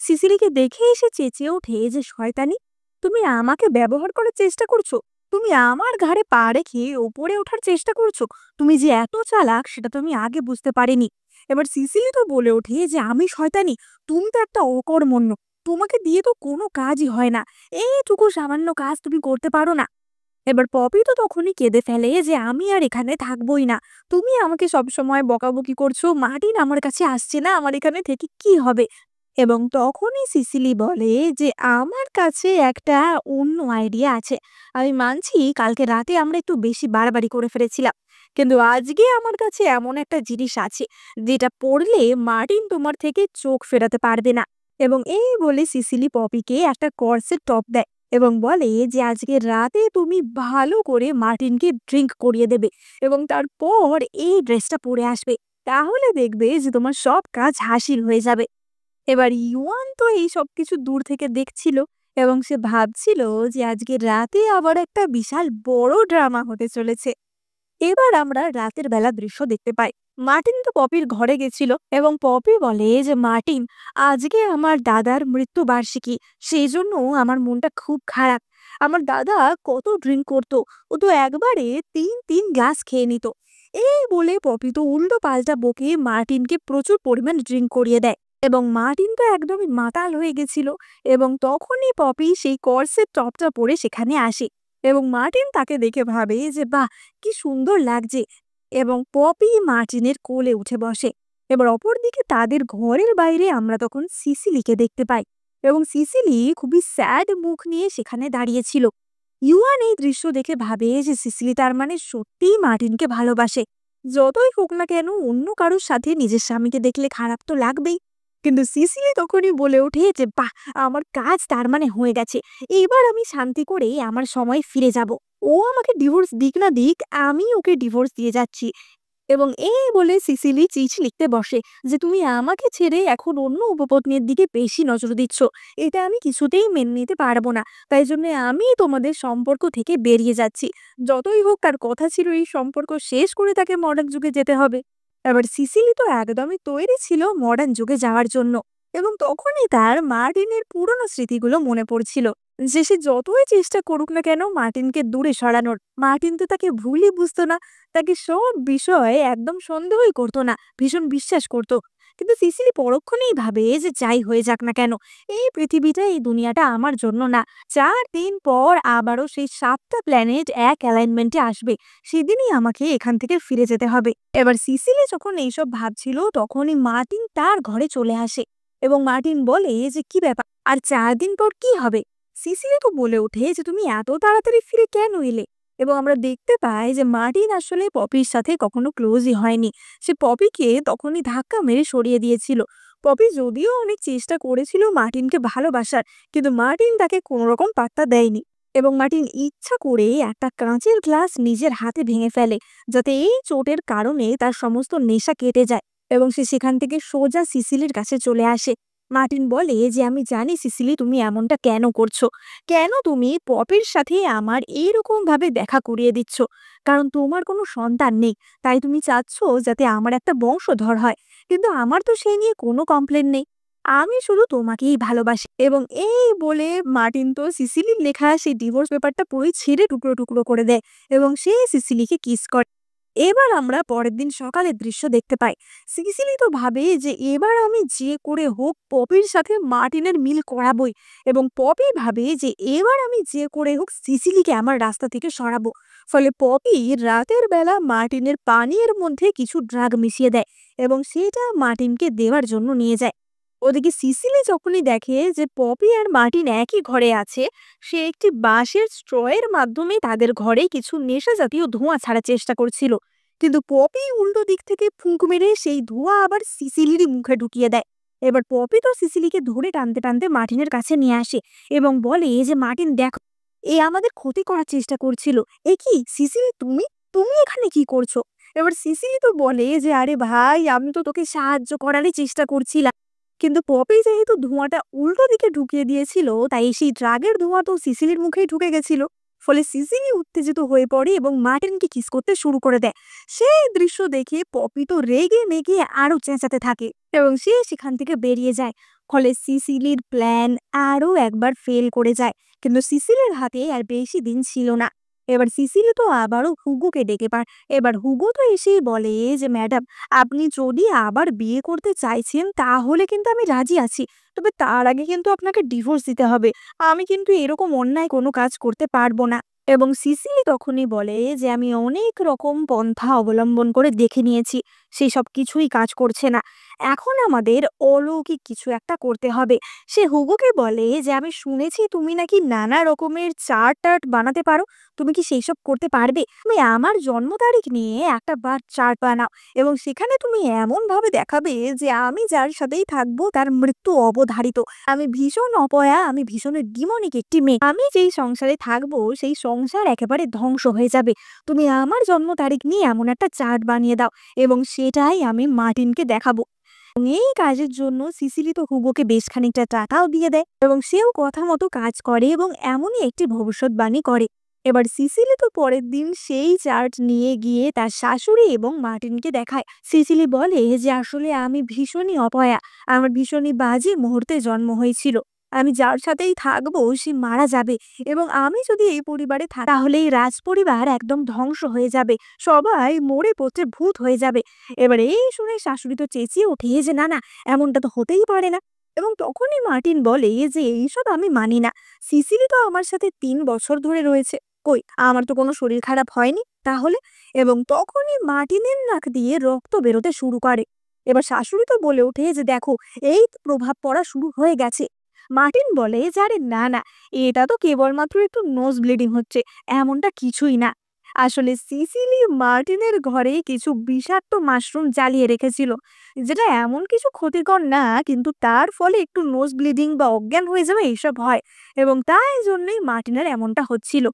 সিসিলিকে দেখে এসে চেঁচিয়ে ওঠে যে, "শয়তানি, তুমি আমাকে ব্যবহার করার চেষ্টা করছো? তুমি আমার ঘাড়ে পা রেখে ওপরে ওঠার চেষ্টা করছো? তুমি যে এত চালাক সেটা তো আমি আগে বুঝতে পারিনি।" এবার সিসিলি তো বলে ওঠে যে, "আমি শয়তানি? তুমি তো একটা অকর্মণ্য। তোমাকে দিয়ে তো কোনো কাজই হয় না। এইটুকু সামান্য কাজ তুমি করতে পারো না?" এবার পপি তো তখনই কেঁদে ফেলে যে, "আমি আর এখানে থাকবোই না। তুমি আমাকে সবসময় বকাবকি করছো। মার্টিন আমার কাছে আসছে না। আমার এখানে থেকে কি হবে?" এবং তখনই সিসিলি বলে যে, "আমার কাছে একটা অন্য আইডিয়া আছে। আমি মানছি কালকে রাতে আমরা একটু বেশি বাড়াবাড়ি করে ফেলেছিলাম। কিন্তু আজকে আমার কাছে এমন একটা জিনিস আছে, যেটা পড়লে মার্টিন তোমার থেকে চোখ ফেরাতে পারবে না।" এবং এই বলে সিসিলি পপিকে একটা কর্সেট টপ দেয় এবং বলে যে, "আজকে রাতে তুমি ভালো করে মার্টিনকে ড্রিংক করিয়ে দেবে এবং তারপর এই ড্রেসটা পরে আসবে। তাহলে দেখবে যে তোমার সব কাজ হাসিল হয়ে যাবে।" এবার ইউয়ান তো এই সবকিছু দূর থেকে দেখছিল এবং সে ভাবছিল যে আজকে রাতে আবার একটা বিশাল বড় ড্রামা হতে চলেছে। এবার আমরা রাতের বেলা দৃশ্য দেখতে পাই। মার্টিন তো পপির ঘরে গেছিল এবং পপি বলে যে, "মার্টিন, আজকে আমার দাদার মৃত্যুবার্ষিকী, সেই জন্য আমার মনটা খুব খারাপ। আমার দাদা কত ড্রিঙ্ক করতো, ও তো একবারে 3 গ্লাস খেয়ে নিত।" এই বলে পপি তো উল্টো পাল্টা বকে মার্টিনকে প্রচুর পরিমাণ ড্রিঙ্ক করিয়ে দেয়, এবং মার্টিন তো একদমই মাতাল হয়ে গেছিল। এবং তখনই পপি সেই কর্সের টপটা পরে সেখানে আসে এবং মার্টিন তাকে দেখে ভাবে যে, "বাহ, কি সুন্দর লাগছে!" এবং পপি মার্টিনের কোলে উঠে বসে। এবার অপরদিকে তাদের ঘরের বাইরে আমরা তখন সিসিলিকে দেখতে পাই এবং সিসিলি খুবই স্যাড মুখ নিয়ে সেখানে দাঁড়িয়েছিল। ইউয়ান এই দৃশ্য দেখে ভাবে যে সিসিলি তার মানে সত্যিই মার্টিনকে ভালোবাসে। যতই হোক না কেন, অন্য কারোর সাথে নিজের স্বামীকে দেখলে খারাপ তো লাগবেই। কিন্তু সিসিলি তখনই বলে ওঠে যে, "বাহ, আমার কাজ তার মানে হয়ে গেছে। এবার আমি শান্তি করে আমার সময় ফিরে যাব। ও আমাকে ডিভোর্স দিক না দিক, আমি ওকে ডিভোর্স দিয়ে যাচ্ছি।" এবং এই বলে সিসিলি চিঠি লিখতে বসে যে, "তুমি আমাকে ছেড়ে এখন অন্য উপপত্নীর দিকে বেশি নজর দিচ্ছ। এটা আমি কিছুতেই মেনে নিতে পারবো না। তাই জন্য আমি তোমাদের সম্পর্ক থেকে বেরিয়ে যাচ্ছি।" যতই হোক, তার কথা ছিল এই সম্পর্ক শেষ করে তাকে মডার্ন যুগে যেতে হবে। এবার সিসিলি তো একদমই তৈরি ছিল মডার্ন যুগে যাওয়ার জন্য, এবং তখনই তার মার্টিনের পুরনো স্মৃতিগুলো মনে পড়ছিল, যে সে যতই চেষ্টা করুক না কেন মার্টিনকে দূরে সরানোর, মার্টিন তো তাকে ভুলই বুঝতো না, তাকে সব বিষয়ে একদম সন্দেহই করতো না, ভীষণ বিশ্বাস করত। কিন্তু সিসিলি পরক্ষণেই ভাবে যে যাই হয়ে যাক না কেন, এই পৃথিবীটা, এই দুনিয়াটা আমার জন্য না। 4 দিন পর আবারও সেই 7টা প্ল্যানেট এক অ্যালাইনমেন্টে আসবে, সেদিনই আমাকে এখান থেকে ফিরে যেতে হবে। এবার সিসিলি যখন এইসব ভাবছিল তখনই মার্টিন তার ঘরে চলে আসে এবং মার্টিন বলে যে, "কি ব্যাপার, আর 4 দিন পর কি হবে?" সিসিলি তো বলে ওঠে যে, "তুমি এত তাড়াতাড়ি ফিরে কেন এলে?" এবং আমরা দেখতে পাই যে মার্টিন আসলে পপির সাথে কখনো ক্লোজই হয়নি। সে পপিকে তখনই ধাক্কা মেরে সরিয়ে দিয়েছিল। পপি যদিও অনেক চেষ্টা করেছিল মার্টিনকে ভালোবাসার, কিন্তু মার্টিন তাকে কোনো রকম পাত্তা দেয়নি। এবং মার্টিন ইচ্ছা করে একটা কাঁচের গ্লাস নিজের হাতে ভেঙে ফেলে, যাতে এই চোটের কারণে তার সমস্ত নেশা কেটে যায় এবং সে সেখান থেকে সোজা সিসিলির কাছে চলে আসে। মার্টিন বলে যে আমি জানি সিসিলি তুমি এমনটা কেন করছো, কেন তুমি পপির সাথে আমার এইরকম ভাবে দেখা করিয়ে দিচ্ছ, কারণ তোমার কোনো সন্তান নেই, তাই তুমি চাচ্ছ যাতে আমার একটা বংশধর হয়। কিন্তু আমার তো সেই নিয়ে কোনো কমপ্লেন নেই, আমি শুধু তোমাকেই ভালোবাসি। এবং এই বলে মার্টিন তো সিসিলির লেখা সেই ডিভোর্স পেপারটা পুরোই ছিঁড়ে টুকরো টুকরো করে দেয় এবং সে সিসিলিকে কিস করে। এবার আমরা পরের দিন সকালের দৃশ্য দেখতে পাই। সিসিলি তো ভাবে যে এবার আমি যে করে হোক পপির সাথে মার্টিনের মিল করাবই, এবং পপি ভাবে যে এবার আমি যে করে হোক সিসিলিকে আমার রাস্তা থেকে সরাবো। ফলে পপি রাতের বেলা মার্টিনের পানীয়ের মধ্যে কিছু ড্রাগ মিশিয়ে দেয় এবং সেটা মার্টিনকে দেওয়ার জন্য নিয়ে যায়। ওদিকে সিসিলি যখনই দেখে যে পপি আর মার্টিন একই ঘরে আছে, সে একটি বাঁশের স্ট্রয়ের মাধ্যমে তাদের ঘরে কিছু নেশা জাতীয় ধোঁয়া ছাড়ার চেষ্টা করছিল। কিন্তু পপি উল্টো দিক থেকে ফুঁক মেরে সেই ধোঁয়া আবার সিসিলির মুখে ঢুকিয়ে দেয়। এবার পপি তো সিসিলিকে ধরে টানতে টানতে মার্টিনের কাছে নিয়ে আসে এবং বলে যে মার্টিন দেখো, এ আমাদের ক্ষতি করার চেষ্টা করছিল। এ কি সিসিলি, তুমি তুমি এখানে কি করছো? এবার সিসিলি তো বলে যে আরে ভাই, আমি তো তোকে সাহায্য করারই চেষ্টা করছিলাম। কিন্তু পপি যেহেতু ধোঁয়াটা উল্টো দিকে ঢুকিয়ে দিয়েছিল, তাই সেই ড্রাগের ধোঁয়া তো সিসিলির মুখেই ঢুকে গেছিল। ফলে সিসিলি উত্তেজিত হয়ে পড়ে এবং মার্টিনকে কিস করতে শুরু করে দেয়। সেই দৃশ্য দেখে পপি তো রেগে মেগে আরো চেঁচাতে থাকে এবং সে সেখান থেকে বেরিয়ে যায়। ফলে সিসিলির প্ল্যান আরো একবার ফেল করে যায়। কিন্তু সিসিলির হাতে আর বেশি দিন ছিল না। এবার সিসিলি তো আবারও হুগোকে ডেকে পায়। এবার হুগো তো এসেই বলে যে ম্যাডাম, আপনি যদি আবার বিয়ে করতে চাইছেন তাহলে কিন্তু আমি রাজি আছি, তবে তার আগে কিন্তু আপনাকে ডিভোর্স দিতে হবে। আমি কিন্তু এরকম অন্যায় কোনো কাজ করতে পারবো না। এবং সিসিলি তখনই বলে যে আমি অনেক রকম পন্থা অবলম্বন করে দেখে নিয়েছি, সেই সব কিছুই কাজ করছে না। এখন আমাদের অলৌকিক কিছু একটা করতে হবে। সে হুগোকে বলে যে আমি শুনেছি তুমি নাকি নানা রকমের চার্ট টার্ট বানাতে পারো, তুমি কি সেই সব করতে পারবে? তুমি আমার জন্ম তারিখ নিয়ে একটা বার চার্ট বানাও এবং সেখানে তুমি এমন ভাবে দেখাবে যে আমি যার সাথেই থাকবো তার মৃত্যু অবধারিত। আমি ভীষণ অপয়া, আমি ভীষণ ডিমনিক একটি মেয়ে, আমি যেই সংসারে থাকবো সেই সংসার একেবারে ধ্বংস হয়ে যাবে। তুমি আমার জন্ম তারিখ নিয়ে এমন একটা চার্ট বানিয়ে দাও এবং সেটাই আমি মার্টিনকে দেখাবো। এই কাজের জন্য সিসিলি তো হুগোকে বেশ খানিকটা টাকাও দিয়ে দেয় এবং সেও কথা মতো কাজ করে এবং এমনই একটি ভবিষ্যৎবাণী করে। এবার সিসিলি তো পরের দিন সেই চার্ট নিয়ে গিয়ে তার শাশুড়ি এবং মার্টিনকে দেখায়। সিসিলি বলে যে আসলে আমি ভীষণই অপয়া, আমার ভীষণই বাজে মুহূর্তে জন্ম হয়েছিল, আমি যার সাথেই থাকবো সে মারা যাবে এবং আমি যদি এই পরিবারে থাকি তাহলে এই রাজ পরিবার একদম ধ্বংস হয়ে যাবে, সবাই মরে পচে ভূত হয়ে যাবে। এবার এই শুনে শাশুড়ি তো চেঁচিয়ে ওঠে যে না না, এমনটা তো হতেই পারে না। এবং তখনই মার্টিন বলে যে এইসব আমি মানি না, সিসিলি তো আমার সাথে 3 বছর ধরে রয়েছে, কই আমার তো কোনো শরীর খারাপ হয়নি তাহলে। এবং তখনই মার্টিনের নাক দিয়ে রক্ত বেরোতে শুরু করে। এবার শাশুড়ি তো বলে ওঠে যে দেখো, এই তো প্রভাব পড়া শুরু হয়ে গেছে। মার্টিন বলে যে আরে না না, এটা তো কেবলমাত্র একটু নোজ ব্লিডিং হচ্ছে, এমনটা কিছুই না। আসলে সিসিলি মার্টিনের ঘরে কিছু বিষাক্ত মাশরুম জ্বালিয়ে রেখেছিল, যেটা এমন কিছু ক্ষতিকর না, কিন্তু তার ফলে একটু নোজ ব্লিডিং বা অজ্ঞান হয়ে যাবে এইসব হয় এবং তাই জন্যই মার্টিনের এমনটা হচ্ছিল।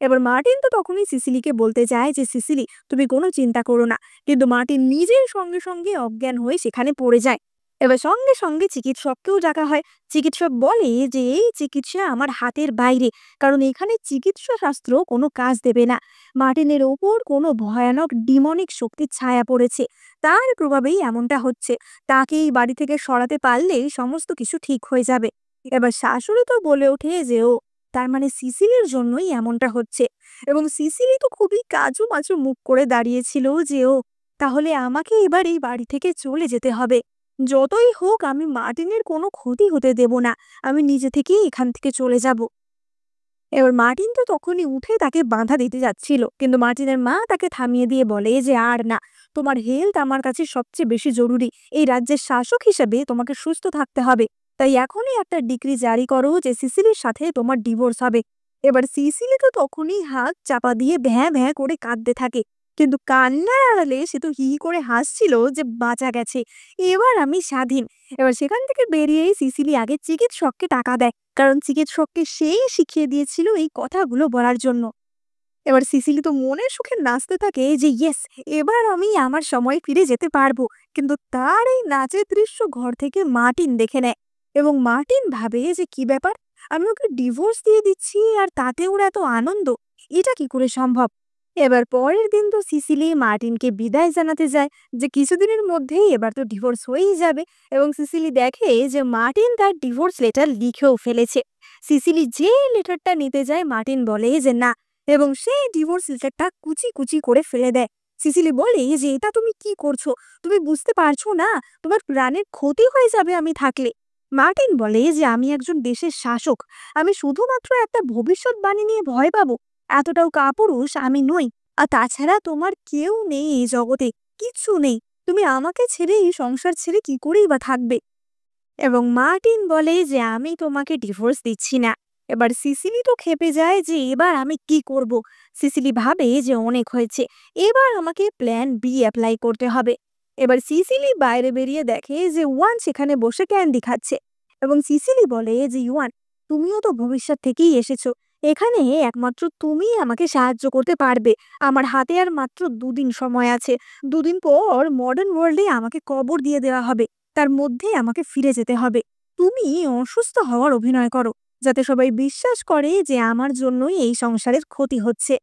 এবার মার্টিন তো তখনই সিসিলিকে বলতে চায় যে সিসিলি তুমি কোনো চিন্তা করো না, কিন্তু মার্টিন নিজের সঙ্গে সঙ্গে অজ্ঞান হয়ে সেখানে পড়ে যায়। এবার সঙ্গে সঙ্গে চিকিৎসককেও ডাকা হয়। চিকিৎসক বলে যে এই চিকিৎসা আমার হাতের বাইরে, কারণ এখানে চিকিৎসা শাস্ত্র কোনো কাজ দেবে না। মার্টিনের ওপর কোনো ভয়ানক ডিমনিক শক্তির ছায়া পড়েছে, তার প্রভাবেই এমনটা হচ্ছে, তাকে এই বাড়ি থেকে সরাতে পারলেই সমস্ত কিছু ঠিক হয়ে যাবে। এবার শাশুড়ি তো বলে ওঠে যে ও, তার মানে সিসিলির জন্যই এমনটা হচ্ছে। এবং সিসিলি তো খুবই কাজু মাচু মুখ করে দাঁড়িয়েছিল যে ও, তাহলে আমাকে এবার এই বাড়ি থেকে চলে যেতে হবে, যতই হোক আমি মার্টিনের কোনো ক্ষতি হতে দেব না, আমি নিজে থেকেই এখান থেকে চলে যাব। এবার মার্টিন তো তখনই উঠে তাকে বাধা দিতে যাচ্ছিল, কিন্তু মার্টিনের মা তাকে থামিয়ে দিয়ে বলে যে আর না, তোমার হেলথ আমার কাছে সবচেয়ে বেশি জরুরি, এই রাজ্যের শাসক হিসেবে তোমাকে সুস্থ থাকতে হবে, তাই এখনই একটা ডিক্রি জারি করো যে সিসিলির সাথে তোমার ডিভোর্স হবে। এবার সিসিলি তো তখনই হাত চাপা দিয়ে ভ্যাঁ ভ্যাঁ করে কাঁদতে থাকে, কিন্তু কান্নার আড়ালে সে তো হি হি করে হাসছিল যে বাঁচা গেছে, এবার আমি স্বাধীন। এবার সেখান থেকে বেরিয়েই সিসিলি আগে চিকিৎসককে টাকা দেয়, কারণ চিকিৎসককে সেই শিখিয়ে দিয়েছিল এই কথাগুলো বলার জন্য। এবার সিসিলি তো মনের সুখে নাচতে থাকে যে ইয়েস, এবার আমি আমার সময় ফিরে যেতে পারবো। কিন্তু তার এই নাচের দৃশ্য ঘর থেকে মার্টিন দেখে নেয় এবং মার্টিন ভাবে যে কি ব্যাপার, আমি ওকে ডিভোর্স দিয়ে দিচ্ছি আর তাতে ওর এত আনন্দ, এটা কি করে সম্ভব? এবার পরের দিন তো সিসিলি মার্টিনকে বিদায় জানাতে যায় যে কিছুদিনের মধ্যেই এবার তো ডিভোর্স হয়েই যাবে। এবং সিসিলি দেখে যে মার্টিন তার ডিভোর্স লেটার লিখেও ফেলেছে। সিসিলি যে লেটারটা নিতে যায় মার্টিন বলে যে না, এবং সেই ডিভোর্স লেটারটা কুচি কুচি করে ফেলে দেয়। সিসিলি বলে যে এটা তুমি কি করছো, তুমি বুঝতে পারছো না তোমার প্রাণের ক্ষতি হয়ে যাবে আমি থাকলে। মার্টিন বলে যে আমি একজন দেশের শাসক, আমি শুধুমাত্র একটা ভবিষ্যৎবাণী নিয়ে ভয় পাবো? এতটাও কাপুরুষ আমি নই। আর তাছাড়া তোমার কেউ নেই এই জগতে, কিচ্ছু নেই, তুমি আমাকে ছেড়ে এই সংসার ছেড়ে কি করেই বা থাকবে? এবং মার্টিন বলে যে আমি তোমাকে ডিভোর্স দিচ্ছি না। এবার সিসিলি তো খেপে যায় যে এবার আমি কি করব। সিসিলি ভাবে যে অনেক হয়েছে, এবার আমাকে প্ল্যান বি অ্যাপ্লাই করতে হবে। এবার সিসিলি বাইরে বেরিয়ে দেখে যে ওয়ান সেখানে বসে ক্যান্ডি খাচ্ছে। এবং সিসিলি বলে যে ইওয়ান, তুমিও তো ভবিষ্যৎ থেকেই এসেছো, এখানে একমাত্র তুমিই আমাকে সাহায্য করতে পারবে। আমার হাতে আর মাত্র 2 দিন সময় আছে, 2 দিন পর মডার্ন ওয়ার্ল্ডে আমাকে কবর দিয়ে দেওয়া হবে, তার মধ্যেই আমাকে ফিরে যেতে হবে। তুমি অসুস্থ হওয়ার অভিনয় করো, যাতে সবাই বিশ্বাস করে যে আমার জন্যই এই সংসারের ক্ষতি হচ্ছে।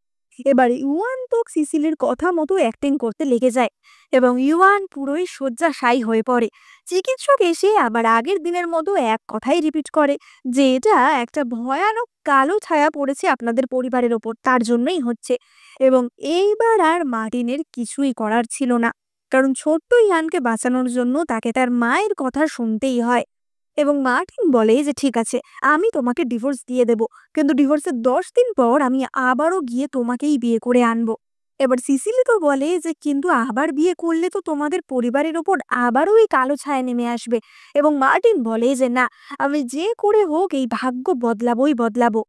এবার ইউয়ান তো সিসিলির কথা মতো অ্যাক্টিং করতে লেগে যায় এবং ইউয়ান পুরোই শয্যাশায়ী হয়ে পড়ে। চিকিৎসক এসে আবার আগের দিনের মতো এক কথাই রিপিট করে যে এটা একটা ভয়ানক কালো ছায়া পড়েছে আপনাদের পরিবারের ওপর, তার জন্যই হচ্ছে। এবং এইবার আর মার্টিনের কিছুই করার ছিল না, কারণ ছোট্ট ইয়ানকে বাঁচানোর জন্য তাকে তার মায়ের কথা শুনতেই হয়। এবং মার্টিন বলে যে ঠিক আছে, আমি তোমাকে ডিভোর্স দিয়ে দেব, কিন্তু ডিভোর্সের 10 দিন পর আমি আবারও গিয়ে তোমাকেই বিয়ে করে আনবো। এবার সিসিলি তো বলে যে কিন্তু আবার বিয়ে করলে তো তোমাদের পরিবারের ওপর আবারও এই কালো ছায়া নেমে আসবে। এবং মার্টিন বলে যে না, আমি যে করে হোক এই ভাগ্য বদলাবোই বদলাবো।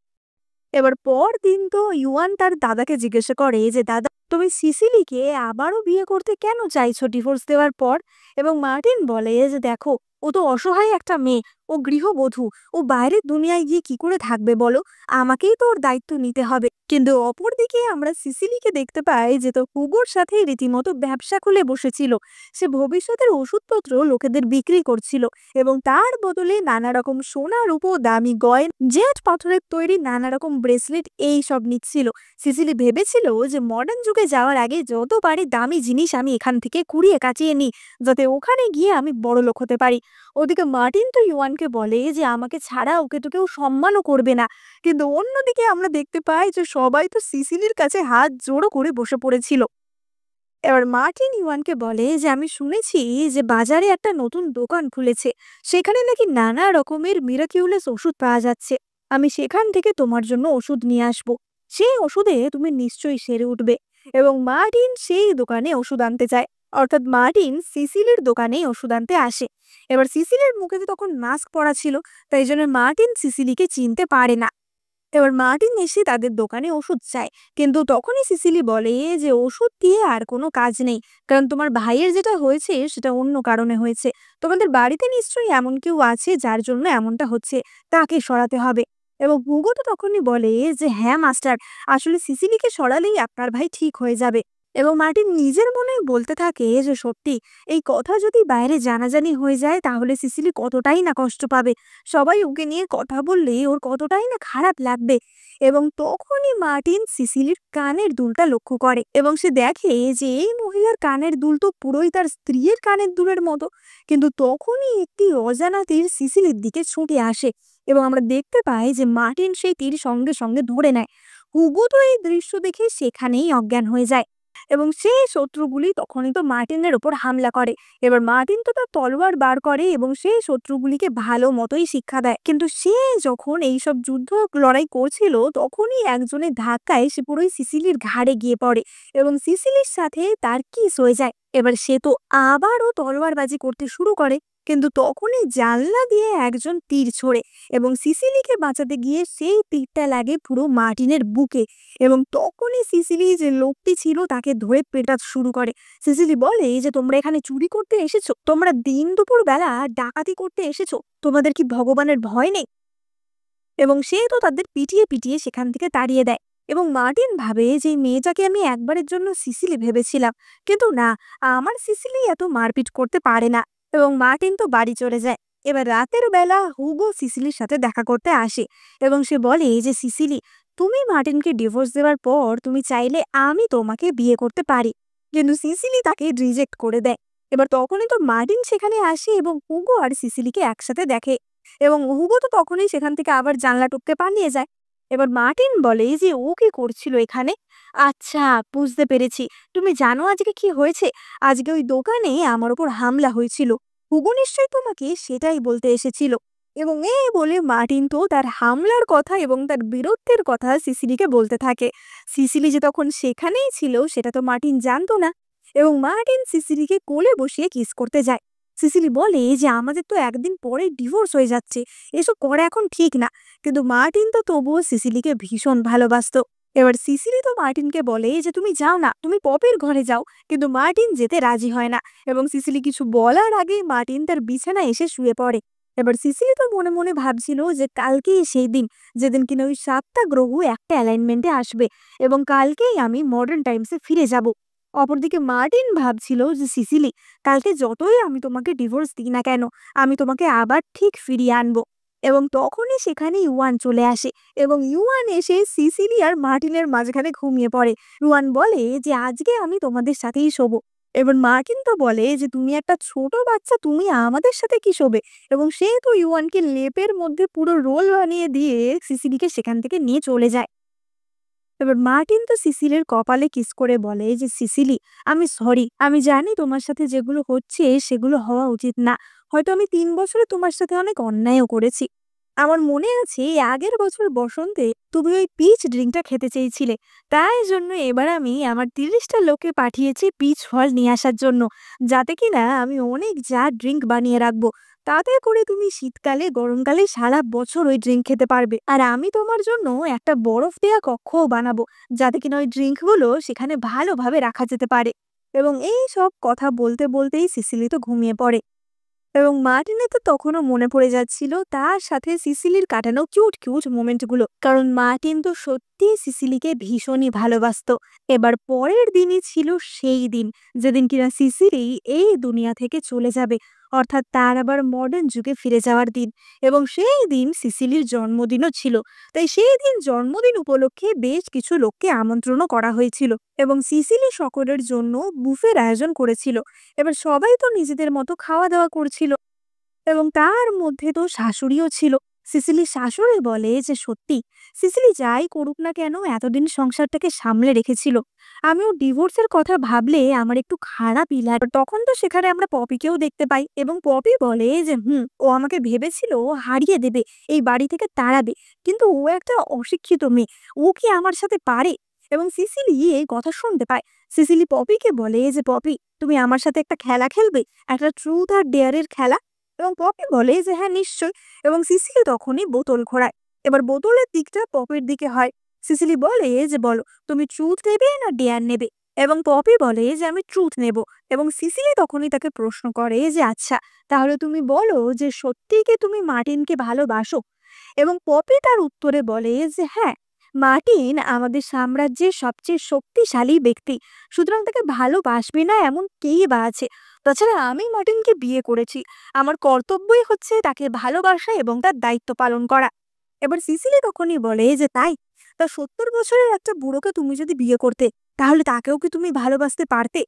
এবার পরদিন তো ইউয়ান তার দাদাকে জিজ্ঞাসা করে যে দাদা, তুমি সিসিলিকে আবারও বিয়ে করতে কেন চাইছো ডিভোর্স দেওয়ার পর? এবং মার্টিন বলে যে দেখো, ও তো অসহায় একটা মেয়ে, ও গৃহবধূ, ও বাইরের দুনিয়ায় গিয়ে কি করে থাকবে বলো, আমাকেই তো ওর দায়িত্ব নিতে হবে। কিন্তু অপরদিকে আমরা সিসিলিকে দেখতে পাই যে তো হুগোর সাথে রীতিমতো ব্যবসা খুলে বসেছিল। সে ভবিষ্যতের ওষুধপত্র লোকেদের বিক্রি করছিল এবং তার বদলে নানা রকম সোনা রূপো দামি গয়না, জেট পাথরের তৈরি নানা রকম ব্রেসলেট এই সব নিচ্ছিল। সিসিলি ভেবেছিল যে মডার্ন যুগে যাওয়ার আগে যত পারি দামি জিনিস আমি এখান থেকে কুড়িয়ে কাচিয়ে নিই, যাতে ওখানে গিয়ে আমি বড় লোক হতে পারি। ওদিকে মার্টিন তো ইউয়ানকে বলে যে আমাকে ছাড়া ওকে তো কেউ সম্মানও করবে না। কিন্তু অন্যদিকে আমরা দেখতে পাই যে সবাই তো সিসিলির কাছে হাত জোড়ো করে বসে পড়েছিল। এবার মার্টিন ইউয়ানকে বলে যে আমি শুনেছি যে বাজারে একটা নতুন দোকান খুলেছে, সেখানে নাকি নানা রকমের মিরাকিউলাস ওষুধ পাওয়া যাচ্ছে। আমি সেখান থেকে তোমার জন্য ওষুধ নিয়ে আসবো, সেই ওষুধে তুমি নিশ্চয়ই সেরে উঠবে। এবং মার্টিন সেই দোকানে ওষুধ আনতে যায়, অর্থাৎ মার্টিন সিসিলির দোকানে ওষুধ আনতে আসে। এবার সিসিলির মুখে তো তখন মাস্ক পরা ছিল, তাই জন্য মার্টিন সিসিলিকে চিনতে পারে না। এবার মার্টিন এসে তাদের দোকানে ওষুধ চায়, কিন্তু তখনই সিসিলি বলে যে ওষুধ দিয়ে আর কোনো কাজ নেই, কারণ তোমার ভাইয়ের যেটা হয়েছে সেটা অন্য কারণে হয়েছে। তোমাদের বাড়িতে নিশ্চয়ই এমন কেউ আছে যার জন্য এমনটা হচ্ছে, তাকে সরাতে হবে। এবং হুগো তো তখনই বলে যে হ্যাঁ মাস্টার, আসলে সিসিলিকে সরালেই আপনার ভাই ঠিক হয়ে যাবে। এবং মার্টিন নিজের মনে বলতে থাকে যে সত্যি, এই কথা যদি বাইরে জানাজানি হয়ে যায় তাহলে সিসিলি কতটাই না কষ্ট পাবে, সবাই ওকে নিয়ে কথা বললে ওর কতটাই না খারাপ লাগবে। এবং তখনই মার্টিন সিসিলির কানের দুলটা লক্ষ্য করে এবং সে দেখে যে এই মহিলার কানের দুল তো পুরোই তার স্ত্রীর কানের দুলের মতো। কিন্তু তখনই একটি অজানা তীর সিসিলির দিকে ছুটে আসে এবং আমরা দেখতে পাই যে মার্টিন সেই তীর সঙ্গে সঙ্গে ধরে নেয়। হুগো তো এই দৃশ্য দেখে সেখানেই অজ্ঞান হয়ে যায় এবং সেই শত্রুগুলি তখনই তো মার্টিনের ওপর হামলা করে। এবার মার্টিন তো তার তলোয়ার বার করে এবং সেই শত্রুগুলিকে ভালো মতোই শিক্ষা দেয়। কিন্তু সে যখন এইসব যুদ্ধ লড়াই করছিল তখনই একজনের ধাক্কায় সে পুরোই সিসিলির ঘাড়ে গিয়ে পড়ে এবং সিসিলির সাথে তার কিস হয়ে যায়। এবার সে তো আবারও তলোয়ারবাজি করতে শুরু করে, কিন্তু তখনই জানলা দিয়ে একজন তীর ছোড়ে এবং সিসিলিকে বাঁচাতে গিয়ে সেই তীরটা লাগে পুরো মার্টিনের বুকে। এবং তখনই সিসিলি যে লোকটি ছিল তাকে ধরে পেটাতে শুরু করে। সিসিলি বলে যে তোমরা এখানে চুরি করতে এসেছো, তোমরা দিন দুপুর বেলা ডাকাতি করতে এসেছো, তোমাদের কি ভগবানের ভয় নেই? এবং সে তো তাদের পিটিয়ে পিটিয়ে সেখান থেকে তাড়িয়ে দেয়। এবং মার্টিন ভাবে যে এই মেয়েটাকে আমি একবারের জন্য সিসিলি ভেবেছিলাম, কিন্তু না, আমার সিসিলি এত মারপিট করতে পারে না। এবং মার্টিন তো বাড়ি চলে যায়। এবার রাতের বেলা হুগো সিসিলির সাথে দেখা করতে আসে এবং সে বলে যে সিসিলি, তুমি মার্টিনকে ডিভোর্স দেওয়ার পর তুমি চাইলে আমি তোমাকে বিয়ে করতে পারি, কিন্তু সিসিলি তাকে রিজেক্ট করে দেয়। এবার তখনই তো মার্টিন সেখানে আসে এবং হুগো আর সিসিলিকে একসাথে দেখে এবং হুগো তো তখনই সেখান থেকে আবার জানলা টপকে পালিয়ে যায়। এবার মার্টিন বলে যে ও কি করছিল এখানে। আচ্ছা, বুঝতে পেরেছি, তুমি জানো আজকে কি হয়েছে? আজকে ওই দোকানে আমার উপর হামলা হয়েছিল, হুগো নিশ্চয়ই তোমাকে সেটাই বলতে এসেছিল। এবং এই বলে মার্টিন তো তার হামলার কথা এবং তার বীরত্বের কথা সিসিলিকে বলতে থাকে। সিসিলি যে তখন সেখানেই ছিল সেটা তো মার্টিন জানতো না এবং মার্টিন সিসিলিকে কোলে বসিয়ে কিস করতে যায়। সিসিলি বলে যে আমাদের তো একদিন পরে ডিভোর্স হয়ে যাচ্ছে, এসব করা এখন ঠিক না। কিন্তু মার্টিন তো তবুও সিসিলিকে ভীষণ ভালোবাসতো। এবার সিসিলি তো মার্টিনকে বলে যে তুমি যাও না, তুমি পপির ঘরে যাও, কিন্তু মার্টিন যেতে রাজি হয় না এবং সিসিলি কিছু বলার আগে মার্টিন তার বিছানায় এসে শুয়ে পড়ে। এবার সিসিলি তো মনে মনে ভাবছিল যে কালকেই সেই দিন যেদিন কিনা ওই 7টা গ্রহ একটা অ্যালাইনমেন্টে আসবে এবং কালকেই আমি মডার্ন টাইমসে ফিরে যাব। অপরদিকে মার্টিন ভাবছিল যে সিসিলি, কালকে যতই আমি তোমাকে ডিভোর্স দিই না কেন, আমি তোমাকে আবার ঠিক ফিরিয়ে আনবো। এবং তখনই সেখানে ইউয়ান চলে আসে এবং ইউয়ান এসে সিসিলি আর মার্টিনের মাঝখানে ঘুমিয়ে পড়ে। ইউয়ান বলে যে আজকে আমি তোমাদের সাথেই শোবো। এবার মার্টিন তো বলে যে তুমি একটা ছোট বাচ্চা, তুমি আমাদের সাথে কি শোবে? এবং সে তো ইউয়ানকে লেপের মধ্যে পুরো রোল বানিয়ে দিয়ে সিসিলিকে সেখান থেকে নিয়ে চলে যায়। এবার মার্টিন তো সিসিলির কপালে কিস করে বলে যে সিসিলি, আমি সরি, আমি জানি তোমার সাথে যেগুলো হচ্ছে সেগুলো হওয়া উচিত না। হয়তো আমি 3 বছরে তোমার সাথে অনেক অন্যায়ও করেছি। আমার মনে আছে আগের বছর বসন্তে তুমি ওই পিচ ড্রিঙ্কটা খেতে চেয়েছিলে, তাই জন্য এবার আমি আমার 30টা লোককে পাঠিয়েছি পিচ ফল নিয়ে আসার জন্য, যাতে কিনা আমি অনেক ড্রিঙ্ক বানিয়ে রাখবো। তাতে করে তুমি শীতকালে গরমকালে সারা বছর ওই ড্রিঙ্ক খেতে পারবে। আর আমি তোমার জন্য একটা বরফ দেয়া কক্ষও বানাবো, যাতে কিনা ওই ড্রিঙ্কগুলো সেখানে ভালোভাবে রাখা যেতে পারে। এবং এই সব কথা বলতে বলতেই সিসিলি তো ঘুমিয়ে পড়ে এবং মার্টিনের তো তখনও মনে পড়ে যাচ্ছিল তার সাথে সিসিলির কাটানো কিউট কিউট মোমেন্টগুলো, কারণ মার্টিন তো সত্যি সিসিলিকে ভীষণই ভালোবাসতো। এবার পরের দিনই ছিল সেই দিন যেদিন কিনা সিসিলি এই দুনিয়া থেকে চলে যাবে, অর্থাৎ তার আবার মডার্ন যুগে ফিরে যাওয়ার দিন। এবং সেই দিন সিসিলির জন্মদিনও ছিল, তাই সেই দিন জন্মদিন উপলক্ষে বেশ কিছু লোককে আমন্ত্রণও করা হয়েছিল এবং সিসিলি সকলের জন্য বুফের আয়োজন করেছিল। এবার সবাই তো নিজেদের মতো খাওয়া দাওয়া করছিল এবং তার মধ্যে তো শাশুড়িও ছিল। সিসিলির শাশুড়ি বলে যে সত্যি সিসিলি যাই করুক না কেন এতদিন সংসারটাকে সামলে রেখেছিল, আমিও ডিভোর্সের কথা ভাবলে আমার একটু খারাপই লাগে। তখন তো সেখানে আমরা পপিকেও দেখতে পাই এবং পপি বলে যে ও আমাকে ভেবেছিল ও হারিয়ে দেবে, এই বাড়ি থেকে তাড়াবে, কিন্তু ও একটা অশিক্ষিত মেয়ে, ও কি আমার সাথে পারে? এবং সিসিলি এই কথা শুনতে পায়। সিসিলি পপিকে বলে যে পপি, তুমি আমার সাথে একটা খেলা খেলবে, একটা ট্রুথ আর ডেয়ারের খেলা। এবং পপি বলে যে হ্যাঁ নিশ্চয়। এবং সিসিলি তখনই বোতল ঘোরায়। এবার বোতলের দিকটা পপির দিকে হয়। সিসিলি বলে যে বলো, তুমি ট্রুথ নেবে না ডেয়ার নেবে? এবং পপি বলে যে আমি ট্রুথ নেব। এবং সিসিলি তখনই তাকে প্রশ্ন করে যে আচ্ছা, তাহলে তুমি বলো যে সত্যিই কি তুমি মার্টিনকে ভালোবাসো? এবং পপি তার উত্তরে বলে যে হ্যাঁ, মার্টিন আমাদের সাম্রাজ্যের সবচেয়ে শক্তিশালী ব্যক্তি, সুতরাং তাকে ভালোবাসবে না এমন কেই বা আছে? তাছাড়া আমি মার্টিনকে বিয়ে করেছি, আমার কর্তব্যই হচ্ছে তাকে ভালোবাসা এবং তার দায়িত্ব পালন করা। এবার সিসিলি তখনই বলে যে তাই, তা 70 বছরের একটা বুড়োকে তুমি যদি বিয়ে করতে, তাহলে তাকেও কি তুমি ভালোবাসতে পারতে?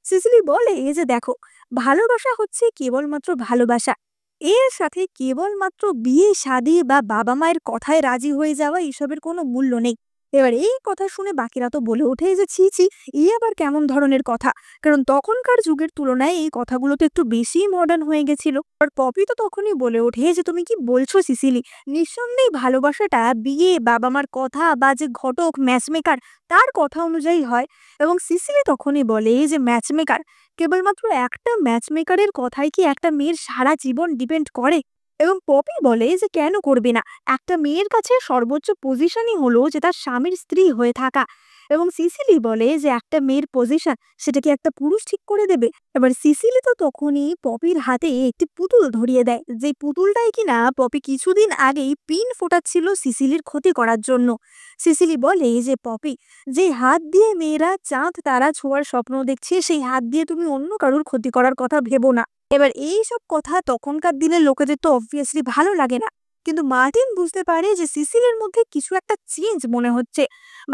সিসিলি বলে যে দেখো, ভালোবাসা হচ্ছে কেবলমাত্র ভালোবাসা, এর সাথে কেবলমাত্র বিয়ে শাদী বা বাবা মায়ের কথায় রাজি হয়ে যাওয়া এসবের কোনো মূল্য নেই। এবার এই কথা শুনে বাকিরা তো বলে ওঠে যে ছি ছি, এই আবার কেমন ধরনের কথা? কারণ তখনকার যুগের তুলনায় এই কথাগুলো তো একটু বেশি মডার্ন হয়ে গেছিল। আর পপি তো তখনই বলে ওঠে যে তুমি কি বলছো সিসিলি? নিঃসন্দেহে ভালোবাসাটা বিয়ে, বাবা মার কথা বা যে ঘটক ম্যাচমেকার তার কথা অনুযায়ী হয়। এবং সিসিলি তখনই বলে যে ম্যাচমেকার, কেবলমাত্র একটা ম্যাচমেকারের কথাই কি একটা মেয়ের সারা জীবন ডিপেন্ড করে? এবং পপি বলে যে কেন করবে না, একটা মেয়ের কাছে সর্বোচ্চ পজিশনই হলো যে তার স্বামীর স্ত্রী হয়ে থাকা। এবং সিসিলি বলে যে একটা মেয়ের পজিশন সেটা কি একটা পুরুষ ঠিক করে দেবে? এবার সিসিলি তো তখনই পপির হাতে একটি পুতুল ধরিয়ে দেয়, যে পুতুলটাই কিনা পপি কিছুদিন আগেই পিন ফোটাচ্ছিল সিসিলির ক্ষতি করার জন্য। সিসিলি বলে যে পপি, যে হাত দিয়ে মেয়েরা চাঁদ তারা ছোঁয়ার স্বপ্ন দেখছে সেই হাত দিয়ে তুমি অন্য কারোর ক্ষতি করার কথা ভেবো না। এবার এই সব কথা তখনকার দিনের লোকেদের তো অবভিয়াসলি ভালো লাগে না, কিন্তু মার্টিন বুঝতে পারে যে সিসিলের মধ্যে কিছু একটা চেঞ্জ মনে হচ্ছে।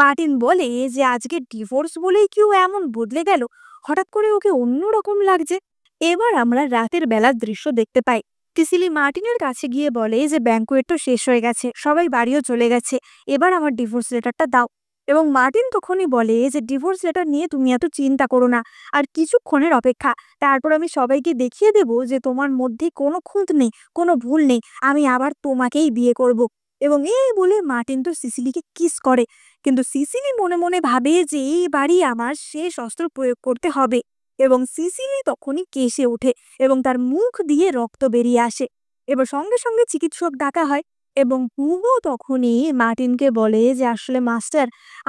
মার্টিন বলে যে আজকে ডিভোর্স বলেই কেউ এমন বদলে গেল, হঠাৎ করে ওকে অন্যরকম লাগছে। এবার আমরা রাতের বেলার দৃশ্য দেখতে পাই। সিসিলি মার্টিনের কাছে গিয়ে বলে যে ব্যাংকুয়েট তো শেষ হয়ে গেছে, সবাই বাড়িও চলে গেছে, এবার আমার ডিভোর্স লেটারটা দাও। এবং মার্টিন তখনই বলে যে ডিভোর্স লেটার নিয়ে তুমি এত চিন্তা করো না, আর কিছুক্ষণের অপেক্ষা, তারপর আমি সবাইকে দেখিয়ে দেব যে তোমার মধ্যে কোনো খুঁত নেই, কোনো ভুল নেই, আমি আবার তোমাকেই বিয়ে করব। এবং এই বলে মার্টিন তো সিসিলিকে কিস করে, কিন্তু সিসিলি মনে মনে ভাবে যে এই বাড়ি আমার শেষ অস্ত্র প্রয়োগ করতে হবে। এবং সিসিলি তখনই কেসে ওঠে এবং তার মুখ দিয়ে রক্ত বেরিয়ে আসে। এবার সঙ্গে সঙ্গে চিকিৎসক ডাকা হয় এবং হুগো তখনই মার্টিনকে বলে যে আসলে মাস্টার,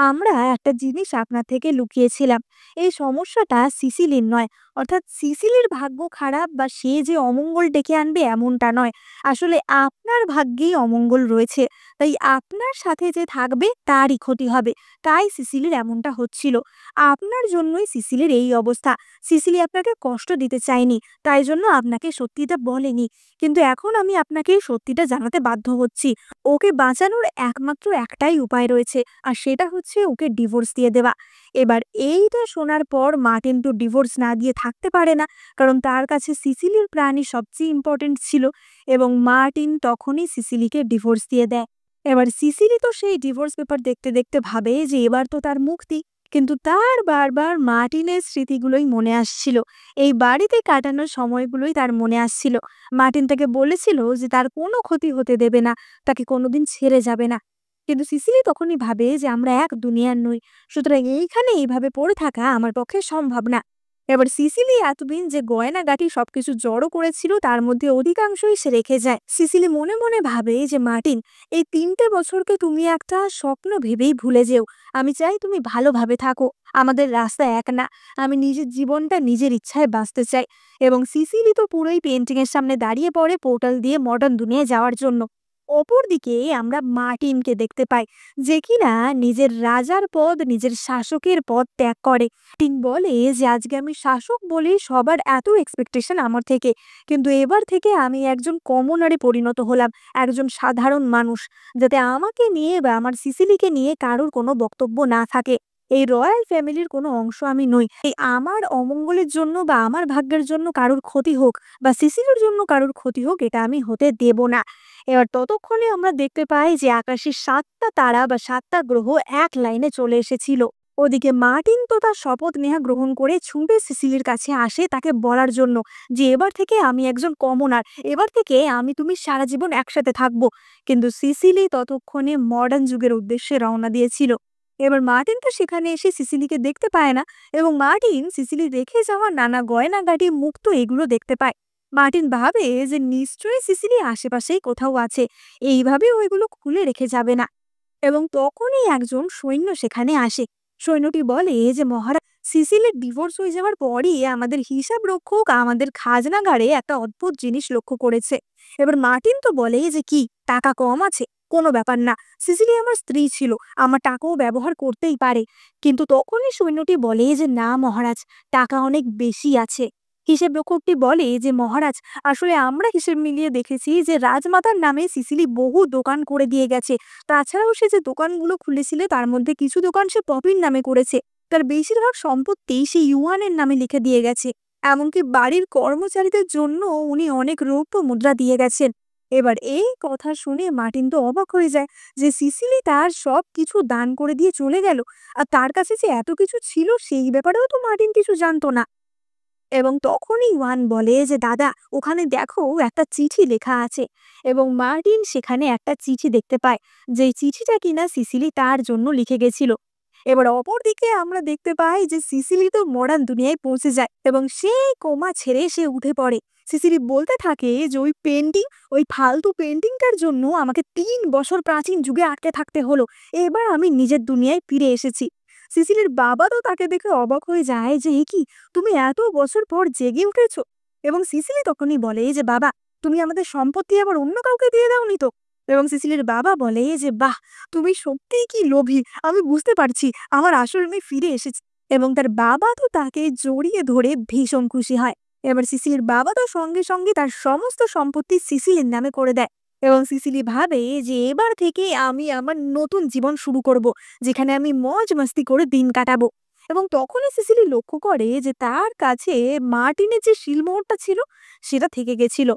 আমরা একটা জিনিস আপনার থেকে লুকিয়েছিলাম। এই সমস্যাটা সিসিলির নয়, অর্থাৎ সিসিলির ভাগ্য খারাপ বা সে যে অমঙ্গল ডেকে আনবে এমনটা নয়, আসলে আপনার ভাগ্যেই অমঙ্গল রয়েছে, তাই আপনার সাথে যে থাকবে তারই ক্ষতি হবে, তাই সিসিলির এমনটা হচ্ছিল। আপনার জন্যই সিসিলির এই অবস্থা। সিসিলি আপনাকে কষ্ট দিতে চায়নি, তাই জন্য আপনাকে সত্যিটা বলেনি, কিন্তু এখন আমি আপনাকে সত্যিটা জানাতে বাধ্য হচ্ছি। ওকে বাঁচানোর একমাত্র একটাই উপায় রয়েছে, আর সেটা হচ্ছে ওকে ডিভোর্স দিয়ে দেওয়া। এবার এইটা শোনার পর মার্টিন তো ডিভোর্স না দিয়ে থাকতে পারে না, কারণ তার কাছে সিসিলির প্রাণই সবচেয়ে ইম্পর্টেন্ট ছিল। এবং মার্টিন তখনই সিসিলিকে ডিভোর্স দিয়ে দেয়। এবার সিসিলি তো সেই ডিভোর্স পেপার দেখতে দেখতে ভাবে যে এবার তো তার মুক্তি, কিন্তু তার বারবার মার্টিনের স্মৃতিগুলোই মনে আসছিল, এই বাড়িতে কাটানোর সময়গুলোই তার মনে আসছিল। মার্টিন তাকে বলেছিল যে তার কোনো ক্ষতি হতে দেবে না, তাকে কোনোদিন ছেড়ে যাবে না, কিন্তু সিসিলি তখনই ভাবে যে আমরা এক দুনিয়ার নই, সুতরাং এইখানে এইভাবে পড়ে থাকা আমার পক্ষে সম্ভব না। এবার সিসিলি এতদিন যে গয়নাগাটি সবকিছু জড়ো করেছিল তার মধ্যে অধিকাংশই সে রেখে যায়। সিসিলি মনে মনে ভাবে যে মার্টিন, এই 3টে বছরকে তুমি একটা স্বপ্ন ভেবেই ভুলে যেও, আমি চাই তুমি ভালোভাবে থাকো, আমাদের রাস্তা এক না, আমি নিজের জীবনটা নিজের ইচ্ছায় বাঁচতে চাই। এবং সিসিলি তো পুরোই পেন্টিং এর সামনে দাঁড়িয়ে পড়ে পোর্টাল দিয়ে মডার্ন দুনিয়ায় যাওয়ার জন্য। অপরদিকে আমরা মার্টিনকে দেখতে পাই, যে কিনা নিজের রাজার পদ, নিজের শাসকের পদ ত্যাগ করে। মার্টিন বলে যে আজকে আমি শাসক বলে সবার এত এক্সপেকটেশন আমার থেকে, কিন্তু এবার থেকে আমি একজন কমনারে পরিণত হলাম, একজন সাধারণ মানুষ, যাতে আমাকে নিয়ে বা আমার সিসিলিকে নিয়ে কারোর কোনো বক্তব্য না থাকে। এই রয়্যাল ফ্যামিলির কোনো অংশ আমি নই, এই আমার অমঙ্গলের জন্য বা আমার ভাগ্যের জন্য কারোর ক্ষতি হোক বা সিসিলির জন্য কারোর ক্ষতি হোক, এটা আমি হতে দেব না। এবার ততক্ষণে আমরা দেখতে পাই যে আকাশে 7টা তারা বা 7টা গ্রহ এক লাইনে চলে এসেছিল। ওদিকে মার্টিন তো তার শপথ নেহা গ্রহণ করে ছুটে সিসিলির কাছে আসে তাকে বলার জন্য যে এবার থেকে আমি একজন কমনার, এবার থেকে আমি তুমি সারা জীবন একসাথে থাকবো। কিন্তু সিসিলি ততক্ষণে মডার্ন যুগের উদ্দেশ্যে রওনা দিয়েছিল। এবার মার্টিন তো সেখানে এসে সিসিলিকে দেখতে পায় না, এবং মার্টিন সিসিলি রেখে যাওয়া নানা গয়নাগাটি, মুক্তো এগুলো দেখতে পায়। মার্টিন ভাবে যে নিশ্চয়ই সিসিলি আশেপাশেই কোথাও আছে, এইভাবে ওইগুলো খুলে রেখে যাবে না। এবং তখনই একজন সৈন্য সেখানে আসে। সৈন্যটি বলে যে মহারাজ, সিসিলের ডিভোর্স হয়ে যাওয়ার পরই আমাদের হিসাব রক্ষক আমাদের খাজনাগারে একটা অদ্ভুত জিনিস লক্ষ্য করেছে। এবার মার্টিন তো বলে যে কি, টাকা কম আছে? কোনো ব্যাপার না, সিসিলি আমার স্ত্রী ছিল, আমার টাকাও ব্যবহার করতেই পারে। কিন্তু তখনই সৈন্যটি বলে যে না মহারাজ, টাকা অনেক বেশি আছে। হিসেব রক্ষকটি বলে যে মহারাজ, আসলে আমরা হিসেব মিলিয়ে দেখেছি যে রাজমাতার নামে সিসিলি বহু দোকান করে দিয়ে গেছে, তাছাড়াও সে যে দোকানগুলো খুলেছিল তার মধ্যে কিছু দোকান সে পপির নামে করেছে, তার বেশিরভাগ সম্পত্তি সে ইউয়ানের নামে লিখে দিয়ে গেছে, এমনকি বাড়ির কর্মচারীদের জন্য উনি অনেক রৌপ্য মুদ্রা দিয়ে গেছেন। এবার এই কথা শুনে মার্টিন তো অবাক হয়ে যায় যে সিসিলি তার সব কিছু দান করে দিয়ে চলে গেল, আর তার কাছে যে এত কিছু ছিল সেই ব্যাপারেও তো মার্টিন কিছু জানতো না। এবং তখনই ওয়ান বলে যে দাদা, ওখানে দেখো একটা চিঠি লেখা আছে। এবং মার্টিন সেখানে একটা চিঠি দেখতে পায়, যে চিঠিটা কিনা সিসিলি তার জন্য লিখে গেছিল। এবার অপরদিকে আমরা দেখতে পাই যে সিসিলি তো মডার্ন দুনিয়ায় পৌঁছে যায় এবং সেই কোমা ছেড়ে সে উঠে পড়ে। সিসিলি বলতে থাকে যে ওই পেন্টিং, ওই ফালতু পেন্টিংটার জন্য আমাকে 3 বছর প্রাচীন যুগে আটকে থাকতে হলো, এবার আমি নিজের দুনিয়ায় ফিরে এসেছি। সিসিলির বাবা তো তাকে দেখে অবাক হয়ে যায় যে এ কি, তুমি এত বছর পর জেগে উঠেছো। এবং সিসিলি তখনই বলে যে বাবা, তুমি আমাদের সম্পত্তি আবার অন্য কাউকে দিয়ে দাওনি তো। এবং সিসিলির বাবা বলে যে বাহ, তুমি সত্যিই কি লোভী, আমি বুঝতে পারছি আমার আসল মেয়ে ফিরে এসেছে। এবং তার বাবা তো তাকে জড়িয়ে ধরে ভীষণ খুশি হয়। এবার সিসিলির বাবা তো সঙ্গে সঙ্গে তার সমস্ত সম্পত্তি সিসিলির নামে করে দেয়। এবং সিসিলি ভাবে যে এবার থেকে আমি আমার নতুন জীবন শুরু করব, যেখানে আমি মজ মাস্তি করে দিন কাটাবো। এবং তখনই সিসিলি লক্ষ্য করে যে তার কাছে মার্টিনের যে শিলমোহরটা ছিল সেটা থেকে গেছিল।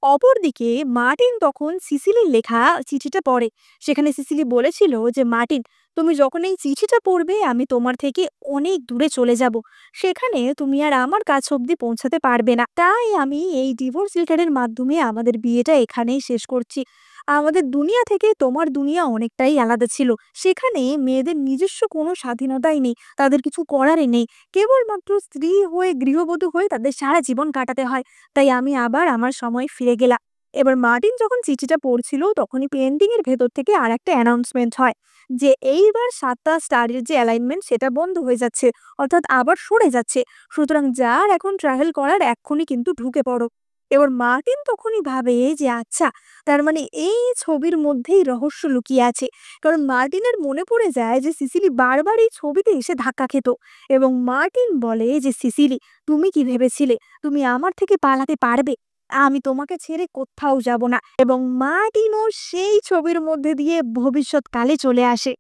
অপরদিকে মার্টিন তখন সিসিলির লেখা চিঠিটা পড়ে। সেখানে সিসিলি বলেছিল যে মার্টিন, তুমি যখন এই চিঠিটা পড়বে আমি তোমার থেকে অনেক দূরে চলে যাব, সেখানে তুমি আর আমার কাছ অব্দি পৌঁছাতে পারবে না। তাই আমি এই ডিভোর্স লেটারের মাধ্যমে আমাদের বিয়েটা এখানেই শেষ করছি। আমাদের দুনিয়া থেকে তোমার দুনিয়া অনেকটাই আলাদা ছিল। সেখানে মেয়েদের নিজস্ব কোনো স্বাধীনতাই নেই, তাদের কিছু করারই নেই, কেবলমাত্র স্ত্রী হয়ে গৃহবধূ হয়ে তাদের সারা জীবন কাটাতে হয়। তাই আমি আবার আমার সময় ফিরে গেলাম। এবার মার্টিন যখন চিঠিটা পড়ছিল তখনই পেন্টিং এর ভেতর থেকে আর একটা অ্যানাউন্সমেন্ট হয় যে এইবার 7টা স্টারের যে অ্যালাইনমেন্ট সেটা বন্ধ হয়ে যাচ্ছে, অর্থাৎ আবার সরে যাচ্ছে। সুতরাং যার এখন ট্রাভেল করার এক্ষুনি কিন্তু ঢুকে পড়ো। এবার মার্টিন তখনই ভাবে যে আচ্ছা, তার মানে এই ছবির মধ্যেই রহস্য লুকিয়ে আছে। কারণ মার্টিনের মনে পড়ে যায় যে সিসিলি বারবার এই ছবিতে এসে ধাক্কা খেত। এবং মার্টিন বলে যে সিসিলি, তুমি কি ভেবেছিলে তুমি আমার থেকে পালাতে পারবে? আমি তোমাকে ছেড়ে কোথাও যাব না। এবং মার্টিনও সেই ছবির মধ্যে দিয়ে ভবিষ্যৎকালে চলে আসে।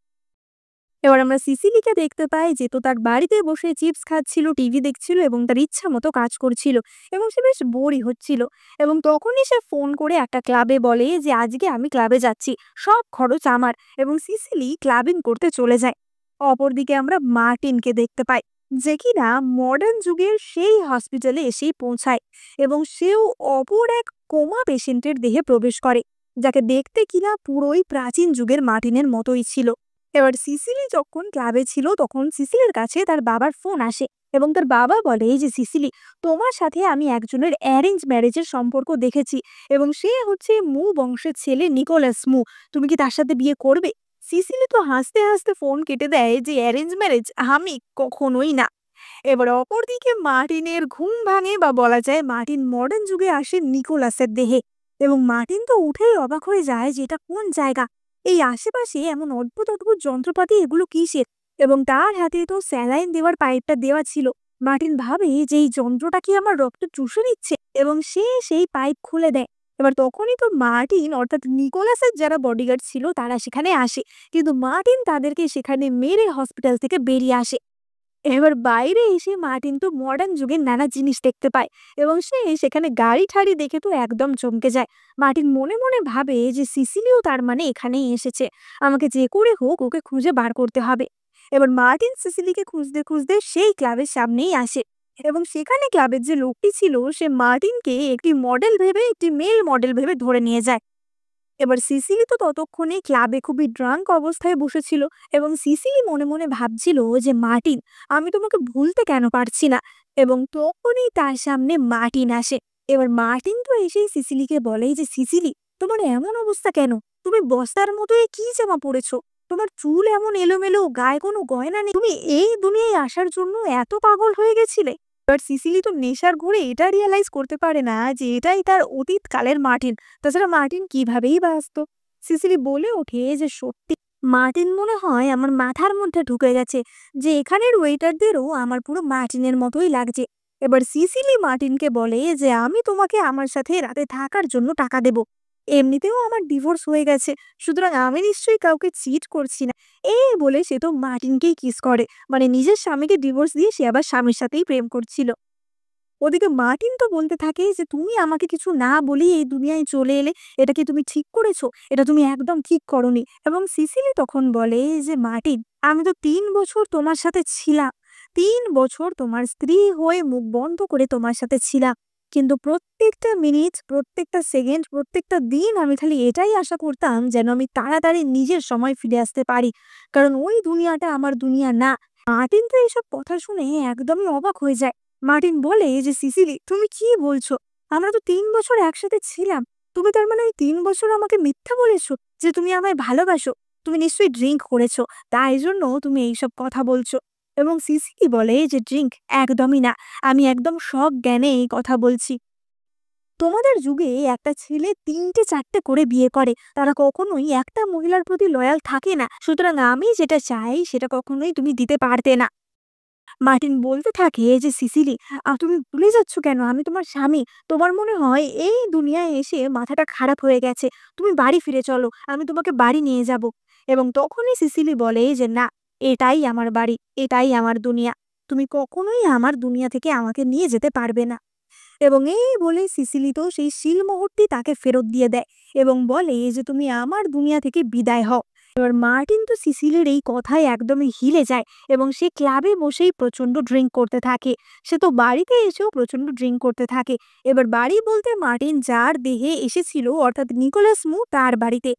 এবার আমরা সিসিলিকে দেখতে পাই যে তো তার বাড়িতে বসে চিপস খাচ্ছিল, টিভি দেখছিল এবং তার ইচ্ছা মতো কাজ করছিল এবং সে বেশ বোরই হচ্ছিল। এবং তখনই সে ফোন করে একটা ক্লাবে বলে যে আজকে আমি ক্লাবে যাচ্ছি, সব খরচ আমার। এবং সিসিলি ক্লাবিং করতে চলে যায়। অপরদিকে আমরা মার্টিনকে দেখতে পাই যে কিনা মডার্ন যুগের সেই হসপিটালে এসেই পৌঁছায় এবং সেও অপর এক কোমা পেশেন্টের দেহে প্রবেশ করে, যাকে দেখতে কিনা পুরোই প্রাচীন যুগের মার্টিনের মতোই ছিল। এবার সিসিলি যখন ক্লাবে ছিল তখন সিসিলির কাছে তার বাবার ফোন আসে এবং তার বাবা বলে যে সিসিলি, তোমার সাথে আমি একজনের অ্যারেঞ্জ ম্যারেজের সম্পর্ক দেখেছি এবং সে হচ্ছে মু বংশের ছেলে নিকোলাস মু। তুমি কি তার সাথে বিয়ে করবে? সিসিলি তো হাসতে হাসতে ফোন কেটে দেয় যে অ্যারেঞ্জ ম্যারেজ আমি কখনোই না। এবার অপরদিকে মার্টিনের ঘুম ভাঙে, বা বলা যায় মার্টিন মডার্ন যুগে আসে নিকোলাসের দেহে। এবং মার্টিন তো উঠেই অবাক হয়ে যায় যে এটা কোন জায়গা, এই আশেপাশে এমন অদ্ভুত অদ্ভুত যন্ত্রপাতি, এগুলো কিসের? এবং তার হাতে তো স্যালাইন দেওয়ার পাইপটা দেওয়া ছিল। মার্টিন ভাবে যে এই যন্ত্রটা কি আমার রক্ত চুষে নিচ্ছে, এবং সে সেই পাইপ খুলে দেয়। এবার তখনই তো মার্টিন অর্থাৎ নিকোলাসের যারা বডিগার্ড ছিল তারা সেখানে আসে, কিন্তু মার্টিন তাদেরকে সেখানে মেরে হসপিটাল থেকে বেরিয়ে আসে। এবার বাইরে এসে মার্টিন তো মডার্ন যুগের নানা জিনিস দেখতে পায় এবং সে সেখানে গাড়ি ঠাড়ি দেখে তো একদম চমকে যায়। মার্টিন মনে মনে ভাবে যে সিসিলিও তার মানে এখানেই এসেছে, আমাকে যে করে হোক ওকে খুঁজে বার করতে হবে। এবার মার্টিন সিসিলিকে খুঁজতে খুঁজতে সেই ক্লাবের সামনেই আসে এবং সেখানে ক্লাবের যে লোকটি ছিল সে মার্টিনকে একটি মডেল ভেবে, একটি মেল মডেল ভেবে ধরে নিয়ে যায়। এবার সিসিলি তো ততক্ষণে ক্লাবে খুবই ড্রাঙ্ক অবস্থায় বসেছিল এবং সিসিলি মনে মনে ভাবছিল যে মার্টিন, আমি তোমাকে ভুলতে কেন পারছি না। এবং তখনই তার সামনে মার্টিন আসে। এবার মার্টিন তো এসেই সিসিলিকে বলে যে সিসিলি, তোমার এমন অবস্থা কেন? তুমি বস্তার মতো এ কি জামা পরেছো? তোমার চুল এমন এলোমেলো, গায়ে কোনো গয়না নেই, তুমি এই দুনিয়ায় আসার জন্য এত পাগল হয়ে গেছিলে? এবার সিসিলি তো নেশার ঘোরে এটা রিয়ালাইজ করতে পারে না যে এটাই তার অতীত কালের মার্টিন। তাছাড়া মার্টিন কিভাবেই বাঁচত? সিসিলি বলে ওঠে যে সত্যি মার্টিন মনে হয় আমার মাথার মধ্যে ঢুকে গেছে, যে এখানের ওয়েটারদেরও আমার পুরো মার্টিনের মতোই লাগছে। এবার সিসিলি মার্টিনকে বলে যে আমি তোমাকে আমার সাথে রাতে থাকার জন্য টাকা দেব, এমনিতেও আমার ডিভোর্স হয়ে গেছে, সুতরাং আমি নিশ্চয়ই কাউকে চিট করছি না। এই বলে সে তো মার্টিনকেই কিস করে, মানে নিজের স্বামীকে ডিভোর্স দিয়ে সে আবার স্বামীর সাথেই প্রেম করছিল। ওদিকে মার্টিন তো বলতে থাকে যে তুমি আমাকে কিছু না বলেই এই দুনিয়ায় চলে এলে, এটা কি তুমি ঠিক করেছো? এটা তুমি একদম ঠিক করনি। এবং সিসিলি তখন বলে যে মার্টিন, আমি তো 3 বছর তোমার সাথে ছিলাম, 3 বছর তোমার স্ত্রী হয়ে মুখ বন্ধ করে তোমার সাথে ছিলাম, কিন্তু প্রত্যেকটা মিনিট, প্রত্যেকটা সেকেন্ড, প্রত্যেকটা দিন আমি খালি এটাই আশা করতাম যেন আমি তাড়াতাড়ি নিজের সময় ফিরে আসতে পারি, কারণ ওই দুনিয়াটা আমার দুনিয়া না। মার্টিন তো এইসব কথা শুনে একদমই অবাক হয়ে যায়। মার্টিন বলে যে সিসিলি, তুমি কি বলছো? আমরা তো 3 বছর একসাথে ছিলাম, তুমি তার মানে ওই 3 বছর আমাকে মিথ্যা বলেছো যে তুমি আমায় ভালোবাসো? তুমি নিশ্চয়ই ড্রিঙ্ক করেছো, তাই জন্য তুমি এইসব কথা বলছো। এবং সিসিলি বলে যে ড্রিঙ্ক একদমই না, আমি একদম সজ্ঞানে এই কথা বলছি। তোমাদের যুগে একটা ছেলে ৩টে ৪টে করে বিয়ে করে, তারা কখনোই একটা মহিলার প্রতি লয়াল থাকে না, সুতরাং আমি যেটা চাই সেটা কখনোই তুমি দিতে পারতে না। মার্টিন বলতে থাকে যে সিসিলি, তুমি ভুলে যাচ্ছ কেন আমি তোমার স্বামী? তোমার মনে হয় এই দুনিয়ায় এসে মাথাটা খারাপ হয়ে গেছে। তুমি বাড়ি ফিরে চলো, আমি তোমাকে বাড়ি নিয়ে যাব। এবং তখনই সিসিলি বলে যে না, এটাই আমার বাড়ি, এটাই আমার দুনিয়া, তুমি কখনোই আমার দুনিয়া থেকে আমাকে নিয়ে যেতে পারবে না। এবং এই বলে সিসিলি তো সেই শিলমোহরটি তাকে ফেরত দিয়ে দেয় এবং বলে যে তুমি আমার দুনিয়া থেকে বিদায় হও। এবার মার্টিন তো সিসিলির এই কথায় একদমই হিলে যায় এবং সে ক্লাবে বসেই প্রচন্ড ড্রিঙ্ক করতে থাকে। সে তো বাড়িতে এসেও প্রচন্ড ড্রিঙ্ক করতে থাকে। এবার বাড়ি বলতে মার্টিন যার দেহে এসেছিল, অর্থাৎ নিকোলাস মু তার বাড়িতে।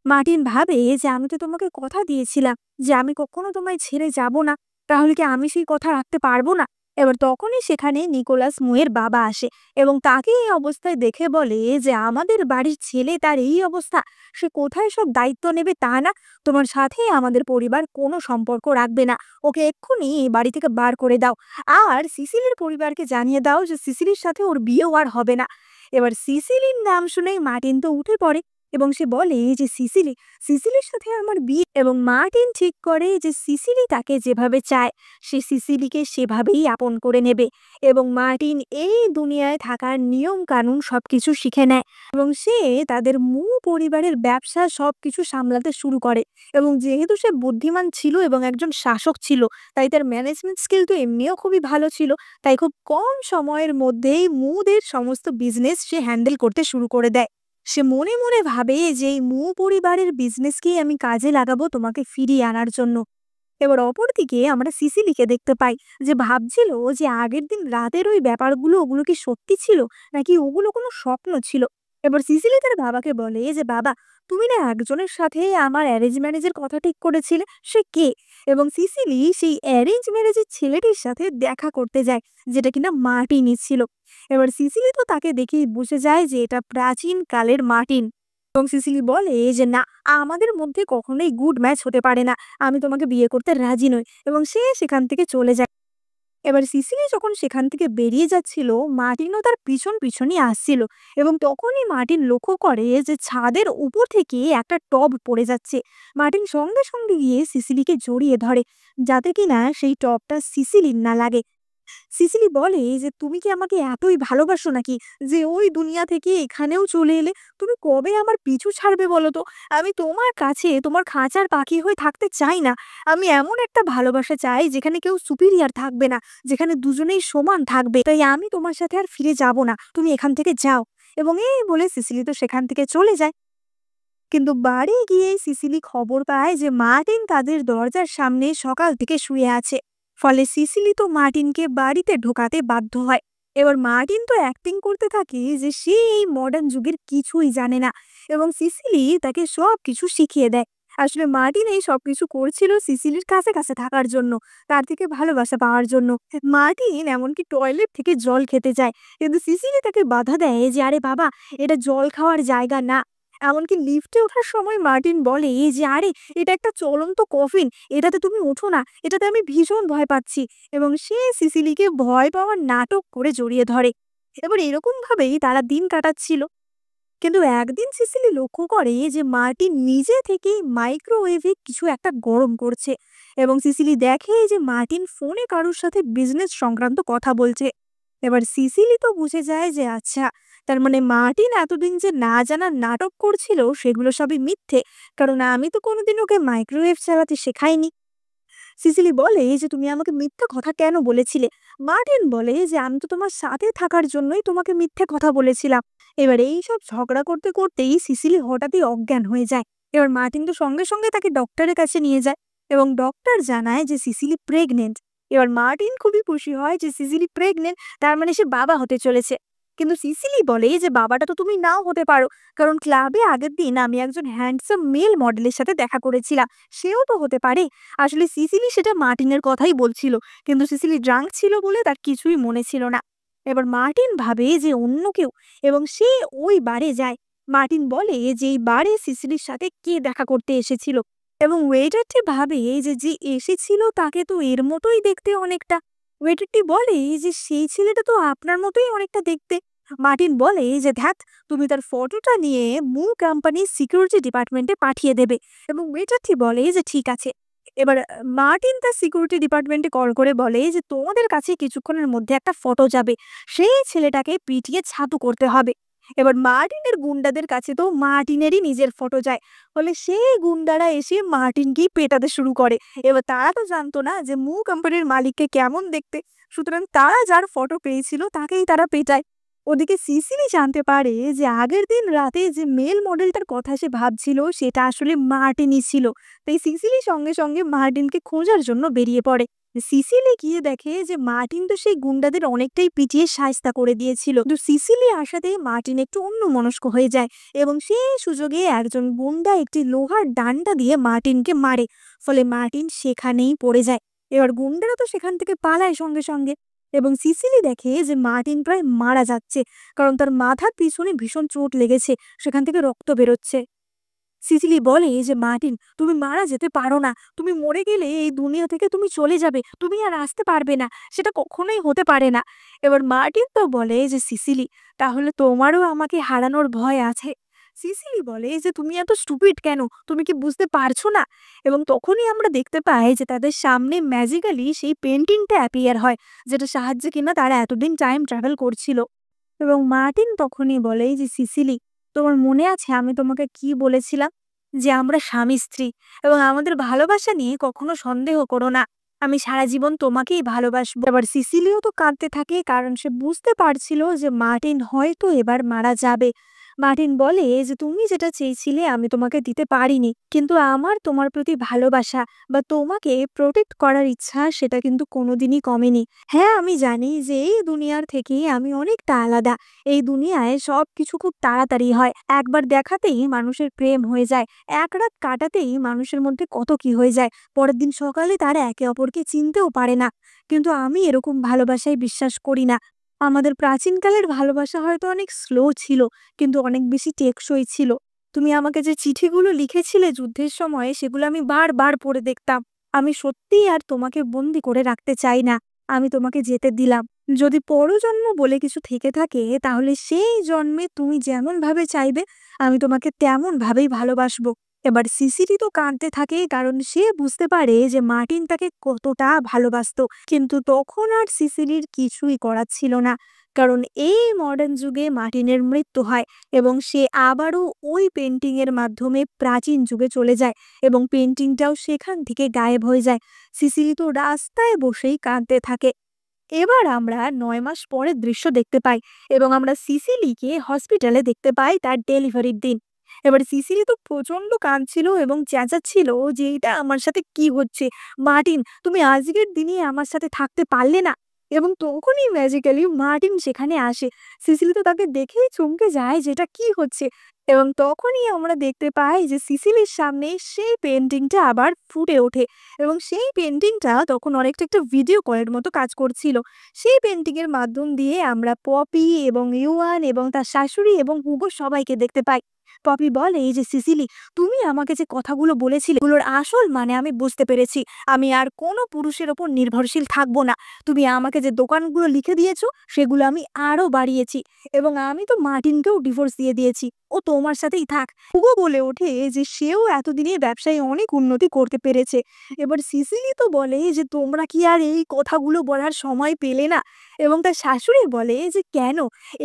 মার্টিন ভাবে যে আমি তো তোমাকে কথা দিয়েছিলাম যে আমি কখনো তোমায় ছেড়ে যাব না, তাহলে কি আমি সেই কথা রাখতে পারবো না? এবার তখনই সেখানে নিকোলাস মুয়ের বাবা আসে এবং তাকে এই অবস্থায় দেখে বলে যে আমাদের বাড়ির ছেলে তার এই অবস্থা, সে কোথায় সব দায়িত্ব নেবে তা না, তোমার সাথে আমাদের পরিবার কোনো সম্পর্ক রাখবে না, ওকে এক্ষুনি এই বাড়ি থেকে বার করে দাও। আর সিসিলির পরিবারকে জানিয়ে দাও যে সিসিলির সাথে ওর বিয়েও আর হবে না। এবার সিসিলির নাম শুনেই মার্টিন তো উঠে পড়ে এবং সে বলে যে সিসিলি, সিসিলির সাথে আমার বিয়ে। এবং মার্টিন ঠিক করে যে সিসিলি তাকে যেভাবে চায় সে সিসিলিকে সেভাবেই আপন করে নেবে। এবং মার্টিন এই দুনিয়ায় থাকার নিয়ম কানুন সবকিছু শিখে নেয় এবং সে তাদের মূল পরিবারের ব্যবসা সবকিছু সামলাতে শুরু করে। এবং যেহেতু সে বুদ্ধিমান ছিল এবং একজন শাসক ছিল, তাই তার ম্যানেজমেন্ট স্কিল তো এমনিও খুবই ভালো ছিল। তাই খুব কম সময়ের মধ্যেই মুদের সমস্ত বিজনেস সে হ্যান্ডেল করতে শুরু করে দেয়। সে মনে মনে ভাবে যে এই মু পরিবারের বিজনেসকেই আমি কাজে লাগাবো তোমাকে ফিরিয়ে আনার জন্য। এবার অপরদিকে আমরা সিসিলিকে দেখতে পাই যে ভাবছিল যে আগের দিন রাতের ওই ব্যাপারগুলো, ওগুলো কি সত্যি ছিল নাকি ওগুলো কোনো স্বপ্ন ছিল। এবার সিসিলি তার বাবাকে বলে যে বাবা, তুমি না একজনের সাথে আমার অ্যারেঞ্জ ম্যারেজের কথা ঠিক করেছিলে, সে কে? এবং সিসিলি সেই অ্যারেঞ্জ ম্যারেজের ছেলেটির সাথে দেখা করতে যায়, যেটা কিনা মার্টিনই ছিল। এবার সিসিলি তো তাকে দেখেই বুঝে যায় যে এটা প্রাচীন কালের মার্টিন। এবং সিসিলি বলে যে না, আমাদের মধ্যে কখনোই গুড ম্যাচ হতে পারে না, আমি তোমাকে বিয়ে করতে রাজি নই। এবং সে সেখান থেকে চলে যায়। এবার সিসিলি যখন সেখান থেকে বেরিয়ে যাচ্ছিল, মার্টিনও তার পিছন পিছনই আসছিল। এবং তখনই মার্টিন লক্ষ্য করে যে ছাদের উপর থেকে একটা টব পড়ে যাচ্ছে। মার্টিন সঙ্গে সঙ্গে গিয়ে সিসিলিকে জড়িয়ে ধরে, যাতে কিনা সেই টবটা সিসিলির না লাগে। সিসিলি বলে যে তুমি কি আমাকে এতই ভালোবাসো নাকি যে ওই দুনিয়া থেকে এখানেও চলে এলে? তুমি কবে আমার পিছু ছাড়বে বলো তো? আমি তোমার কাছে তোমার খাঁচার পাখি হয়ে থাকতে চাই না। আমি এমন একটা ভালোবাসা চাই যেখানে কেউ সুপিরিয়ার থাকবে না, যেখানে দুজনেই সমান থাকবে। তাই আমি তোমার সাথে আর ফিরে যাব না, তুমি এখান থেকে যাও। এবং এই বলে সিসিলি তো সেখান থেকে চলে যায়। কিন্তু বাড়ি গিয়ে সিসিলি খবর পায় যে মার্টিন তাদের দরজার সামনে সকাল থেকে শুয়ে আছে। ফলে সিসিলি তো মার্টিনকে বাড়িতে ঢোকাতে বাধ্য হয়। এবার মার্টিন তো অ্যাক্টিং করতে থাকে যে সে এই মডার্ন যুগের কিছুই জানে না এবং সিসিলি তাকে সব কিছু শিখিয়ে দেয়। আসলে মার্টিন এই সবকিছু করছিল সিসিলির কাছে কাছে থাকার জন্য, তার থেকে ভালোবাসা পাওয়ার জন্য। মার্টিন এমনকি টয়লেট থেকে জল খেতে যায়, কিন্তু সিসিলি তাকে বাধা দেয় যে আরে বাবা, এটা জল খাওয়ার জায়গা না। এমনকি লিফটে ওঠার সময় মার্টিন বলে যে আরে, এটা একটা চলন্ত কফিন, এটাতে তুমি ওঠো না, এটাতে আমি ভীষণ ভয় পাচ্ছি। এবং সে সিসিলিকে ভয় পাওয়ার নাটক করে জড়িয়ে ধরে। এবার এরকম ভাবেই তারা দিন কাটাচ্ছিল। কিন্তু একদিন সিসিলি লক্ষ্য করে যে মার্টিন নিজে থেকেই মাইক্রোওয়েভে কিছু একটা গরম করছে এবং সিসিলি দেখে যে মার্টিন ফোনে কারোর সাথে বিজনেস সংক্রান্ত কথা বলছে। এবার সিসিলি তো বুঝে যায় যে আচ্ছা, তার মানে মার্টিন এতদিন যে না জানার নাটক করছিল সেগুলো সবই মিথ্যে, কারণ আমি তো কোনোদিন ওকে মাইক্রোওয়েভ চালাতে শেখাইনি। সিসিলি বলে যে তুমি আমাকে মিথ্যে কথা কেন বলেছিলে? মার্টিন বলে যে আমি তো তোমার সাথে থাকার জন্যই তোমাকে মিথ্যে কথা বলেছিলাম। এবার এইসব ঝগড়া করতে করতেই সিসিলি হঠাৎই অজ্ঞান হয়ে যায়। এবার মার্টিন তো সঙ্গে সঙ্গে তাকে ডক্টরের কাছে নিয়ে যায় এবং ডক্টর জানায় যে সিসিলি প্রেগনেন্ট। এবার মার্টিন খুবই খুশি হয় যে সিসিলি প্রেগনেন্ট, তার মানে সে বাবা হতে চলেছে। কিন্তু সিসিলি বলে যে বাবাটা তো তুমি নাও হতে পারো, কারণ ক্লাবে আগের দিন আমি একজন হ্যান্ডসাম মেল মডেলের সাথে দেখা করেছিলাম, সেও তো হতে পারে। আসলে সিসিলি সেটা মার্টিনের কথাই বলছিল, কিন্তু সিসিলি ড্রাঙ্ক ছিল বলে তার কিছুই মনে ছিল না। এবার মার্টিন ভাবে যে অন্য কেউ এবং সে ওই বারে যায়। মার্টিন বলে যে এই বারে সিসিলির সাথে কে দেখা করতে এসেছিল এবং ওয়েটারটি ভাবে যে যে এসেছিল তাকে তো এর মতোই দেখতে অনেকটা। ওয়েটারটি বলে যে সেই ছেলেটা তো আপনার মতোই অনেকটা দেখতে। মার্টিন বলে যে ধ্যাত, তুমি তার ফটোটা নিয়ে মু কোম্পানির সিকিউরিটি ডিপার্টমেন্টে পাঠিয়ে দেবে। এবং ওয়েটারটি বলে যে ঠিক আছে। এবার মার্টিন তার সিকিউরিটি ডিপার্টমেন্টে কল করে বলে যে তোমাদের কাছে কিছুক্ষণের মধ্যে একটা ফটো যাবে, সেই ছেলেটাকে পিটিয়ে ছাতু করতে হবে। এবার মার্টিনের গুন্ডাদের কাছে তো মার্টিনেরই নিজের ফটো যায়, ফলে সেই গুন্ডারা এসে মার্টিনকেই পেটাতে শুরু করে। এবার তারা তো জানতো না যে মু কোম্পানির মালিককে কেমন দেখতে, সুতরাং তারা যার ফটো পেয়েছিল তাকেই তারা পেটায়। ওদিকে সিসিলি জানতে পারে যে আগের দিন রাতে যে মেল মডেলটার কথা সে ভাবছিল সেটা আসলে মার্টিনই ছিল। তাই সিসিলি সঙ্গে সঙ্গে মার্টিনকে খোঁজার জন্য বেরিয়ে পড়ে। সিসিলি গিয়ে দেখে যে মার্টিন তো সেই গুন্ডাদের অনেকটাই পিটিয়ে শায়েস্তা করে দিয়েছিল, কিন্তু সিসিলি আসাতেই মার্টিন একটু অন্যমনস্ক হয়ে যায় এবং সেই সুযোগে একজন গুন্ডা একটি লোহার ডান্ডা দিয়ে মার্টিনকে মারে, ফলে মার্টিন সেখানেই পড়ে যায়। এবার গুন্ডারা তো সেখান থেকে পালায় সঙ্গে সঙ্গে এবং সিসিলি দেখে যে মার্টিন প্রায় মারা যাচ্ছে, কারণ তার মাথার পিছনে ভীষণ চোট লেগেছে, সেখান থেকে রক্ত বেরোচ্ছে। সিসিলি বলে যে মার্টিন, তুমি মারা যেতে পারো না, তুমি মরে গেলে এই দুনিয়া থেকে তুমি চলে যাবে, তুমি আর আসতে পারবে না, সেটা কখনোই হতে পারে না। এবার মার্টিন তো বলে যে সিসিলি, তাহলে তোমারও আমাকে হারানোর ভয় আছে। সিসিলি বলে যে তুমি এত স্টুপিড কেন, তুমি কি বুঝতে পারছো না? এবং তখনই আমরা দেখতে পাই যে তাদের সামনে ম্যাজিক্যালি সেই পেন্টিংটা অ্যাপিয়ার হয়, যেটা সাহায্যে কিনা তারা এতদিন টাইম ট্রাভেল করছিল। এবং মার্টিন তখনই বলে যে সিসিলি, তোমার মনে আছে আমি তোমাকে কি বলেছিলাম, যে আমরা স্বামী স্ত্রী এবং আমাদের ভালোবাসা নিয়ে কখনো সন্দেহ করো না, আমি সারা জীবন তোমাকেই ভালোবাসবো। এবার সিসিলিও তো কাঁদতে থাকে, কারণ সে বুঝতে পারছিল যে মার্টিন হয়তো এবার মারা যাবে। মার্টিন বলে যে তুমি যেটা চেয়েছিলে আমি তোমাকে দিতে পারিনি, কিন্তু আমার তোমার প্রতি ভালোবাসা বা তোমাকে প্রোটেক্ট করার ইচ্ছা সেটা কিন্তু কোনোদিনই কমেনি। হ্যাঁ, আমি জানি যে এই দুনিয়ার থেকে আমি অনেকটা আলাদা। এই দুনিয়ায় সবকিছু খুব তাড়াতাড়ি হয়, একবার দেখাতেই মানুষের প্রেম হয়ে যায়, এক রাত কাটাতেই মানুষের মধ্যে কত কি হয়ে যায়, পরের দিন সকালে তারা একে অপরকে চিনতেও পারে না। কিন্তু আমি এরকম ভালোবাসায় বিশ্বাস করি না। আমাদের প্রাচীনকালের ভালোবাসা হয়তো অনেক স্লো ছিল, কিন্তু অনেক বেশি টেকসই ছিল। তুমি আমাকে যে চিঠিগুলো লিখেছিলে যুদ্ধের সময়, সেগুলো আমি বারবার পড়ে দেখতাম। আমি সত্যিই আর তোমাকে বন্দি করে রাখতে চাই না, আমি তোমাকে যেতে দিলাম। যদি পরজন্ম বলে কিছু থেকে থাকে, তাহলে সেই জন্মে তুমি যেমন ভাবে চাইবে আমি তোমাকে তেমন ভাবেই ভালোবাসবো। এবার সিসিলি তো কাঁদতে থাকে, কারণ সে বুঝতে পারে যে মার্টিন তাকে কতটা ভালোবাসতো। কিন্তু তখন আর সিসিলির কিছুই করার ছিল না, কারণ এই মডার্ন যুগে মার্টিনের মৃত্যু হয় এবং সে আবারও ওই পেন্টিং এর মাধ্যমে প্রাচীন যুগে চলে যায় এবং পেন্টিংটাও সেখান থেকে গায়েব হয়ে যায়। সিসিলি তো রাস্তায় বসেই কাঁদতে থাকে। এবার আমরা ৯ মাস পরের দৃশ্য দেখতে পাই এবং আমরা সিসিলিকে হসপিটালে দেখতে পাই তার ডেলিভারির দিন। এবার সিসিলি তো প্রচন্ড কাঁদছিল এবং চেঁচাচ্ছিল যে এটা আমার সাথে কি হচ্ছে, মার্টিন তুমি আজকের দিনে আমার সাথে থাকতে পারলে না। এবং তখনই ম্যাজিক্যালি মার্টিন সেখানে আসে। সিসিলি তো তাকে দেখেই চমকে যায় যেটা কি হচ্ছে, এবং তখনই আমরা দেখতে পাই যে সিসিলির সামনে সেই পেন্টিংটা আবার ফুটে ওঠে এবং সেই পেন্টিংটা তখন অনেকটা একটা ভিডিও কলের মতো কাজ করছিল। সেই পেন্টিং এর মাধ্যম দিয়ে আমরা পপি এবং ইউয়ান এবং তার শাশুড়ি এবং হুগো সবাইকে দেখতে পাই। পপি বলে এই যে সিসিলি, তুমি আমাকে যে কথাগুলো বলেছিলে এগুলোর আসল মানে আমি বুঝতে পেরেছি, আমি আর কোনো পুরুষের ওপর নির্ভরশীল থাকবো না। তুমি আমাকে যে দোকানগুলো লিখে দিয়েছো সেগুলো আমি আরো বাড়িয়েছি এবং আমি তো মার্টিনকেও ডিভোর্স দিয়ে দিয়েছি, ও তোমার সাথেই থাক। হুগো বলে ওঠে যে সেও এতদিনে ব্যবসায় অনেক উন্নতি করতে পেরেছে। এবার সিসিলি তো বলে যে তোমরা কি আর এই কথাগুলো বলার সময় পেলে না? এবং তার শাশুড়ি বলে যে কেন,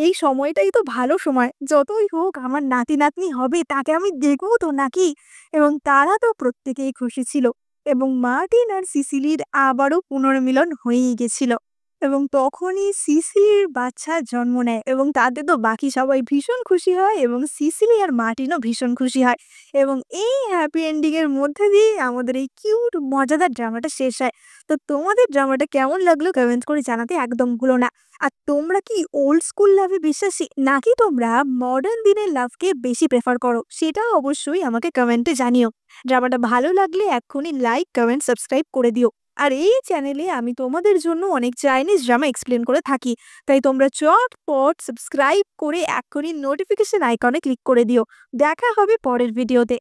এই সময়টাই তো ভালো সময়, যতই হোক আমার নাতি নাতনি হবে, তাকে আমি দেখবো তো নাকি। এবং তারা তো প্রত্যেকেই খুশি ছিল এবং মার্টিন আর সিসিলির আবারও পুনর্মিলন হয়েই গেছিল। এবং তখনই সিসিলির বাচ্চা জন্ম নেয় এবং তাতে তো বাকি সবাই ভীষণ খুশি হয় এবং সিসিলি আর মার্টিনও ভীষণ খুশি হয়। এবং এই হ্যাপি এন্ডিং এর মধ্যে দিয়ে আমাদের এই কিউট মজাদার ড্রামাটা শেষ হয়। তো তোমাদের ড্রামাটা কেমন লাগলো কমেন্ট করে জানাতে একদম ভুলো না। আর তোমরা কি ওল্ড স্কুল লাভে বিশ্বাসী, নাকি তোমরা মডার্ন দিনের লাভকে বেশি প্রেফার করো, সেটাও অবশ্যই আমাকে কমেন্টে জানিও। ড্রামাটা ভালো লাগলে এক্ষুনি লাইক কমেন্ট সাবস্ক্রাইব করে দিও। আর এই চ্যানেলে আমি তোমাদের জন্য অনেক চাইনিজ ড্রামা এক্সপ্লেন করে থাকি, তাই তোমরা চটপট সাবস্ক্রাইব করে এক্ষুনি নোটিফিকেশন আইকনে ক্লিক করে দিও। দেখা হবে পরের ভিডিওতে।